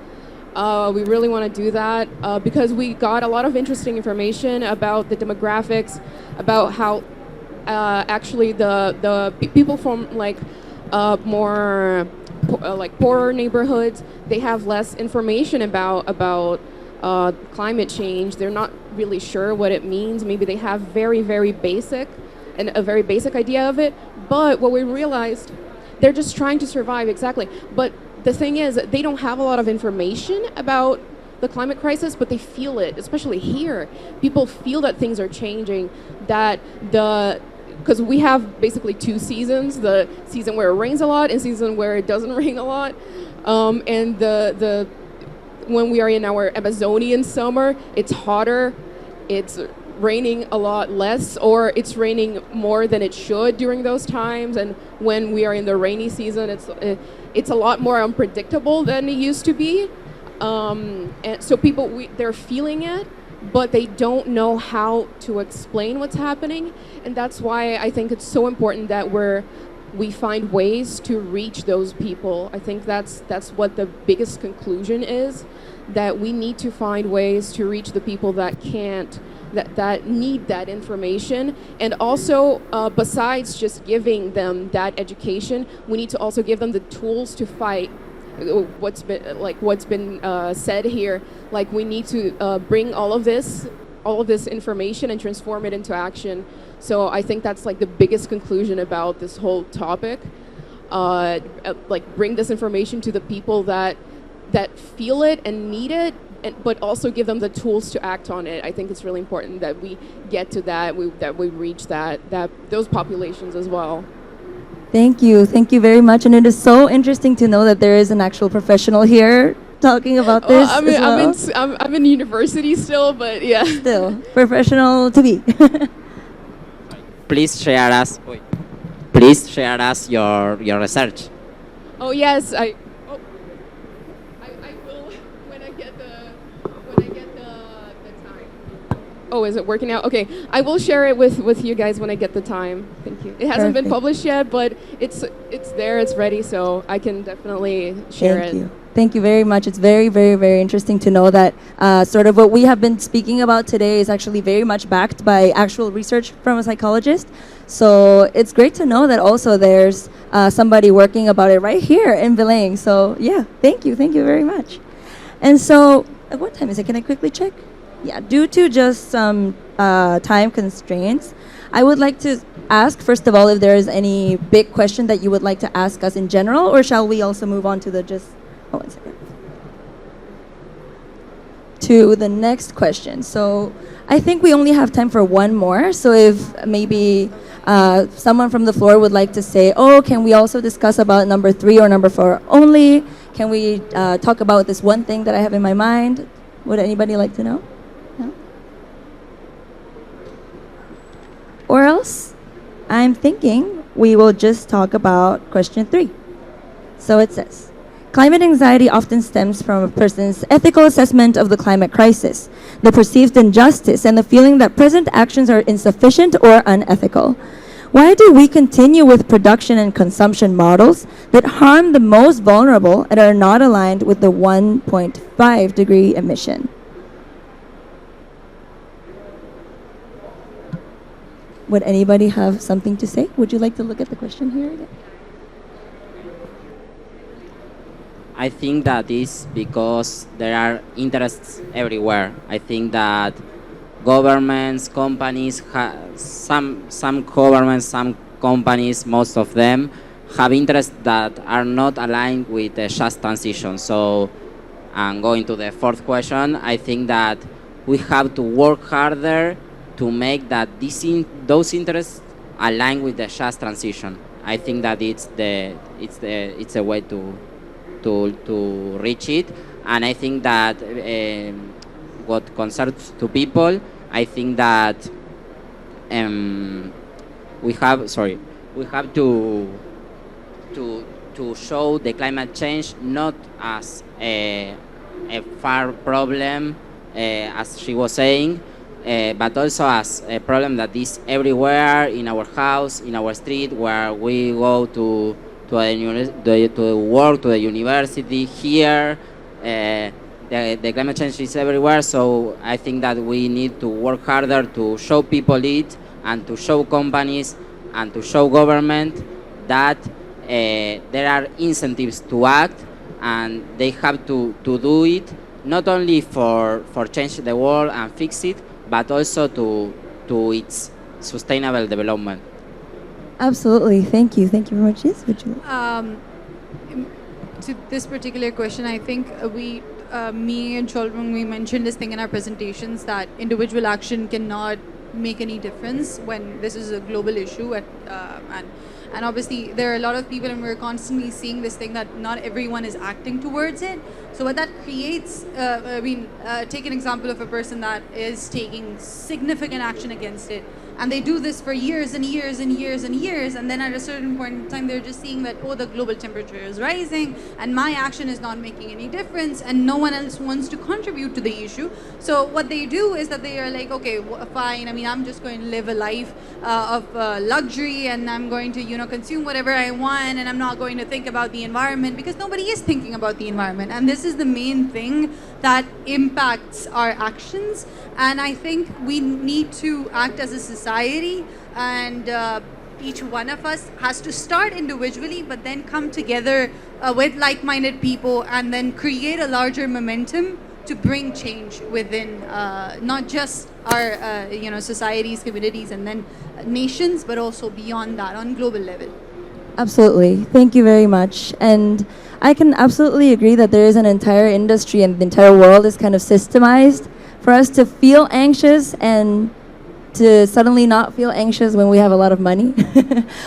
We really want to do that because we got a lot of interesting information about the demographics, about how actually the people from more poorer neighborhoods, they have less information about climate change. They're not really sure what it means. Maybe they have a very basic idea of it. But what we realized, they're just trying to survive, exactly. But the thing is, they don't have a lot of information about the climate crisis, but they feel it, especially here. People feel that things are changing, because we have basically two seasons, the season where it rains a lot and season where it doesn't rain a lot. And when we are in our Amazonian summer, it's hotter, it's raining a lot less, or it's raining more than it should during those times. And when we are in the rainy season, it's a lot more unpredictable than it used to be. And so people, they're feeling it, but they don't know how to explain what's happening. And that's why I think it's so important that we find ways to reach those people. I think that's what the biggest conclusion is, that we need to find ways to reach the people that that need that information. And also, besides just giving them that education, we need to also give them the tools to fight what's been said here. Like, we need to bring all of this information and transform it into action. So I think that's like the biggest conclusion about this whole topic. Like, bring this information to the people that feel it and need it, but also give them the tools to act on it. I think it's really important that we get to that, that we reach those populations as well. Thank you very much. And it is so interesting to know that there is an actual professional here talking about this. I'm in university still, but yeah. Still, professional to be. Please share us your research. Oh yes, I will when I get the time. Oh, is it working now? Okay, I will share it with you guys when I get the time. Thank you. It hasn't been published yet, but it's there, it's ready, so I can definitely share it. Thank you very much. It's very, very, very interesting to know that sort of what we have been speaking about today is actually very much backed by actual research from a psychologist. So it's great to know that also there's somebody working about it right here in Vilayang. So yeah, thank you very much. And so, what time is it? Can I quickly check? Yeah, due to just some time constraints, I would like to ask, first of all, if there is any big question that you would like to ask us in general, or shall we also move on to to the next question. So I think we only have time for one more. So if maybe someone from the floor would like to say, can we also discuss about number 3 or number 4 only? Can we talk about this one thing that I have in my mind? Would anybody like to know? No? Or else, I'm thinking we will just talk about question 3. So it says, climate anxiety often stems from a person's ethical assessment of the climate crisis, the perceived injustice, and the feeling that present actions are insufficient or unethical. Why do we continue with production and consumption models that harm the most vulnerable and are not aligned with the 1.5 degree emission? Would anybody have something to say? Would you like to look at the question here again? I think that is because there are interests everywhere. I think that governments, companies, some governments, some companies, most of them have interests that are not aligned with the just transition. So, going to the 4th question, I think that we have to work harder to make that those interests align with the just transition. I think that it's a way to reach it, and I think that what concerns to people, I think that we have to show the climate change not as a far problem, as she was saying, but also as a problem that is everywhere, in our house, in our street, where we go to work, to the university, here. The climate change is everywhere, so I think that we need to work harder to show people it, and to show companies, and to show government that there are incentives to act, and they have to do it, not only for change the world and fix it, but also to its sustainable development. Absolutely. Thank you very much. Yes, would you? To this particular question, I think me and Cholbung, we mentioned this thing in our presentations that individual action cannot make any difference when this is a global issue, and And obviously, there are a lot of people, and we're constantly seeing this thing that not everyone is acting towards it. So what that creates, take an example of a person that is taking significant action against it. And they do this for years and years and years and years, and then at a certain point in time, they're just seeing that, oh, the global temperature is rising, and my action is not making any difference, and no one else wants to contribute to the issue. So what they do is that they are like, okay, fine, I mean, I'm just going to live a life of luxury, and I'm going to, consume whatever I want, and I'm not going to think about the environment, because nobody is thinking about the environment. And this is the main thing that impacts our actions. And I think we need to act as a society, and each one of us has to start individually, but then come together with like-minded people, and then create a larger momentum to bring change within not just our societies, communities, and then nations, but also beyond that on global level. Absolutely. Thank you very much. And I can absolutely agree that there is an entire industry, and the entire world is kind of systemized for us to feel anxious and to suddenly not feel anxious when we have a lot of money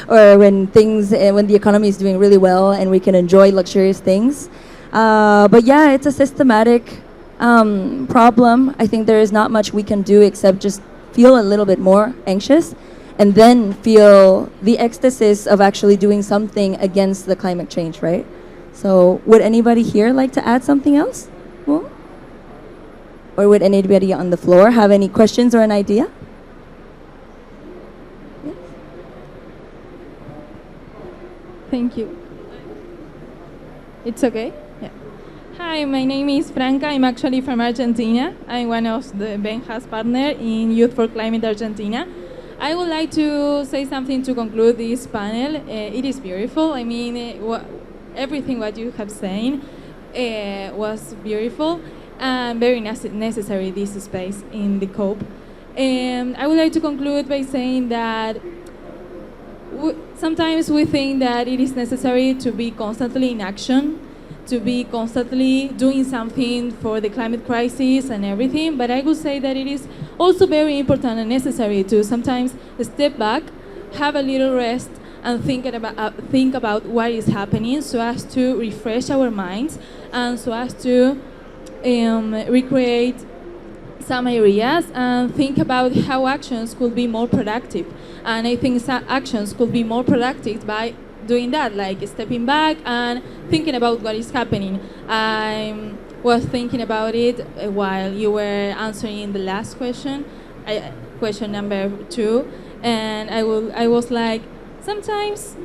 or when the economy is doing really well and we can enjoy luxurious things. But yeah, it's a systematic problem. I think there is not much we can do except just feel a little bit more anxious and then feel the ecstasy of actually doing something against the climate change, right? So would anybody here like to add something else? Well, or would anybody on the floor have any questions or an idea? Yes. Thank you. It's okay? Yeah. Hi, my name is Franca. I'm actually from Argentina. I'm one of the Benja's partner in Youth for Climate Argentina. I would like to say something to conclude this panel. It is beautiful. I mean, everything what you have said was beautiful and very necessary, this space in the COP. I would like to conclude by saying that sometimes we think that it is necessary to be constantly in action, to be constantly doing something for the climate crisis and everything, but I would say that it is also very important and necessary to sometimes step back, have a little rest, and think about what is happening, so as to refresh our minds and so as to recreate some areas and think about how actions could be more productive. And I think actions could be more productive by doing that, like stepping back and thinking about what is happening. I was thinking about it while you were answering the last question, question number 2, and I was like, sometimes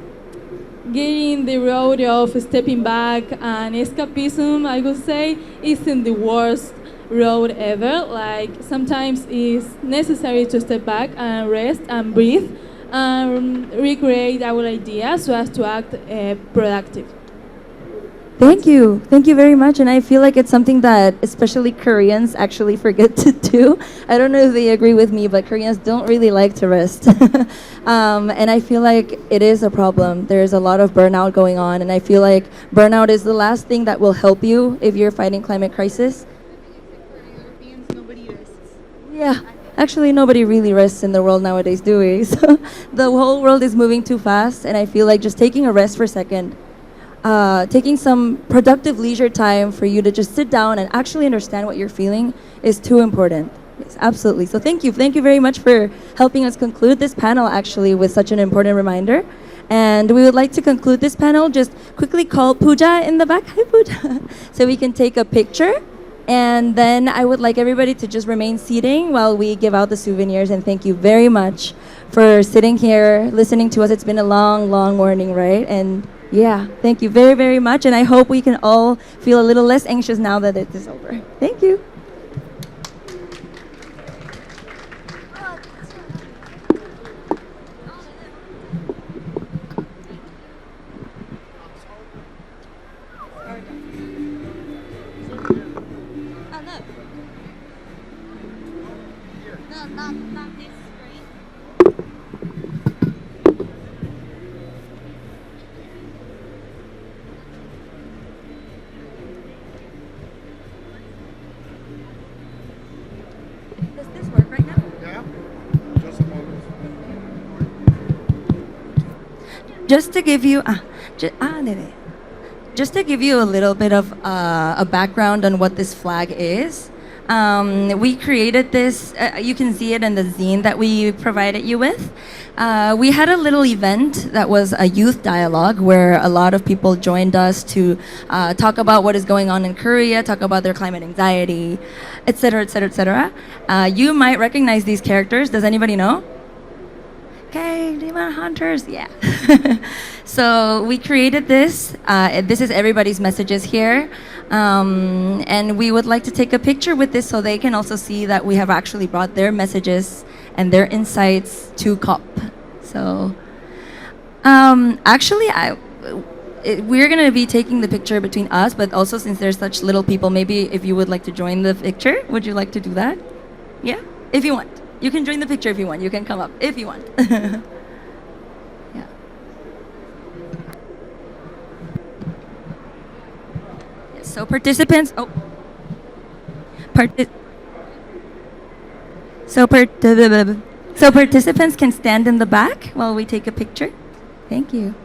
getting the road of stepping back and escapism, I would say, isn't the worst road ever. Like, sometimes it's necessary to step back and rest and breathe and recreate our ideas so as to act productive. Thank you. Thank you very much. And I feel like it's something that especially Koreans actually forget to do. I don't know if they agree with me, but Koreans don't really like to rest. And I feel like it is a problem. There's a lot of burnout going on. And I feel like burnout is the last thing that will help you if you're fighting climate crisis. Yeah. Actually, nobody really rests in the world nowadays, do we? So the whole world is moving too fast. And I feel like just taking a rest for a second, taking some productive leisure time for you to just sit down and actually understand what you're feeling is too important. Yes, absolutely. So thank you. Thank you very much for helping us conclude this panel actually with such an important reminder. And we would like to conclude this panel. Just quickly call Pooja in the back. Hi, Pooja. So we can take a picture. And then I would like everybody to just remain seating while we give out the souvenirs. And thank you very much for sitting here, listening to us. It's been a long, long morning, right? And yeah, thank you very, very much. And I hope we can all feel a little less anxious now that it is over. Thank you. Does this work right now? Yeah, just a moment. just to give you just to give you a little bit of a background on what this flag is. We created this, you can see it in the zine that we provided you with. We had a little event that was a youth dialogue where a lot of people joined us to talk about what is going on in Korea, talk about their climate anxiety, etc., etc., etc. You might recognize these characters. Does anybody know? Okay, Demon Hunters, yeah. So we created this. This is everybody's messages here. And we would like to take a picture with this so they can also see that we have actually brought their messages and their insights to COP. So actually, we're going to be taking the picture between us, but also since there's such little people, maybe if you would like to join the picture, would you like to do that? Yeah, if you want. You can join the picture if you want. You can come up if you want. Yeah. Yes, so participants. So participants can stand in the back while we take a picture. Thank you.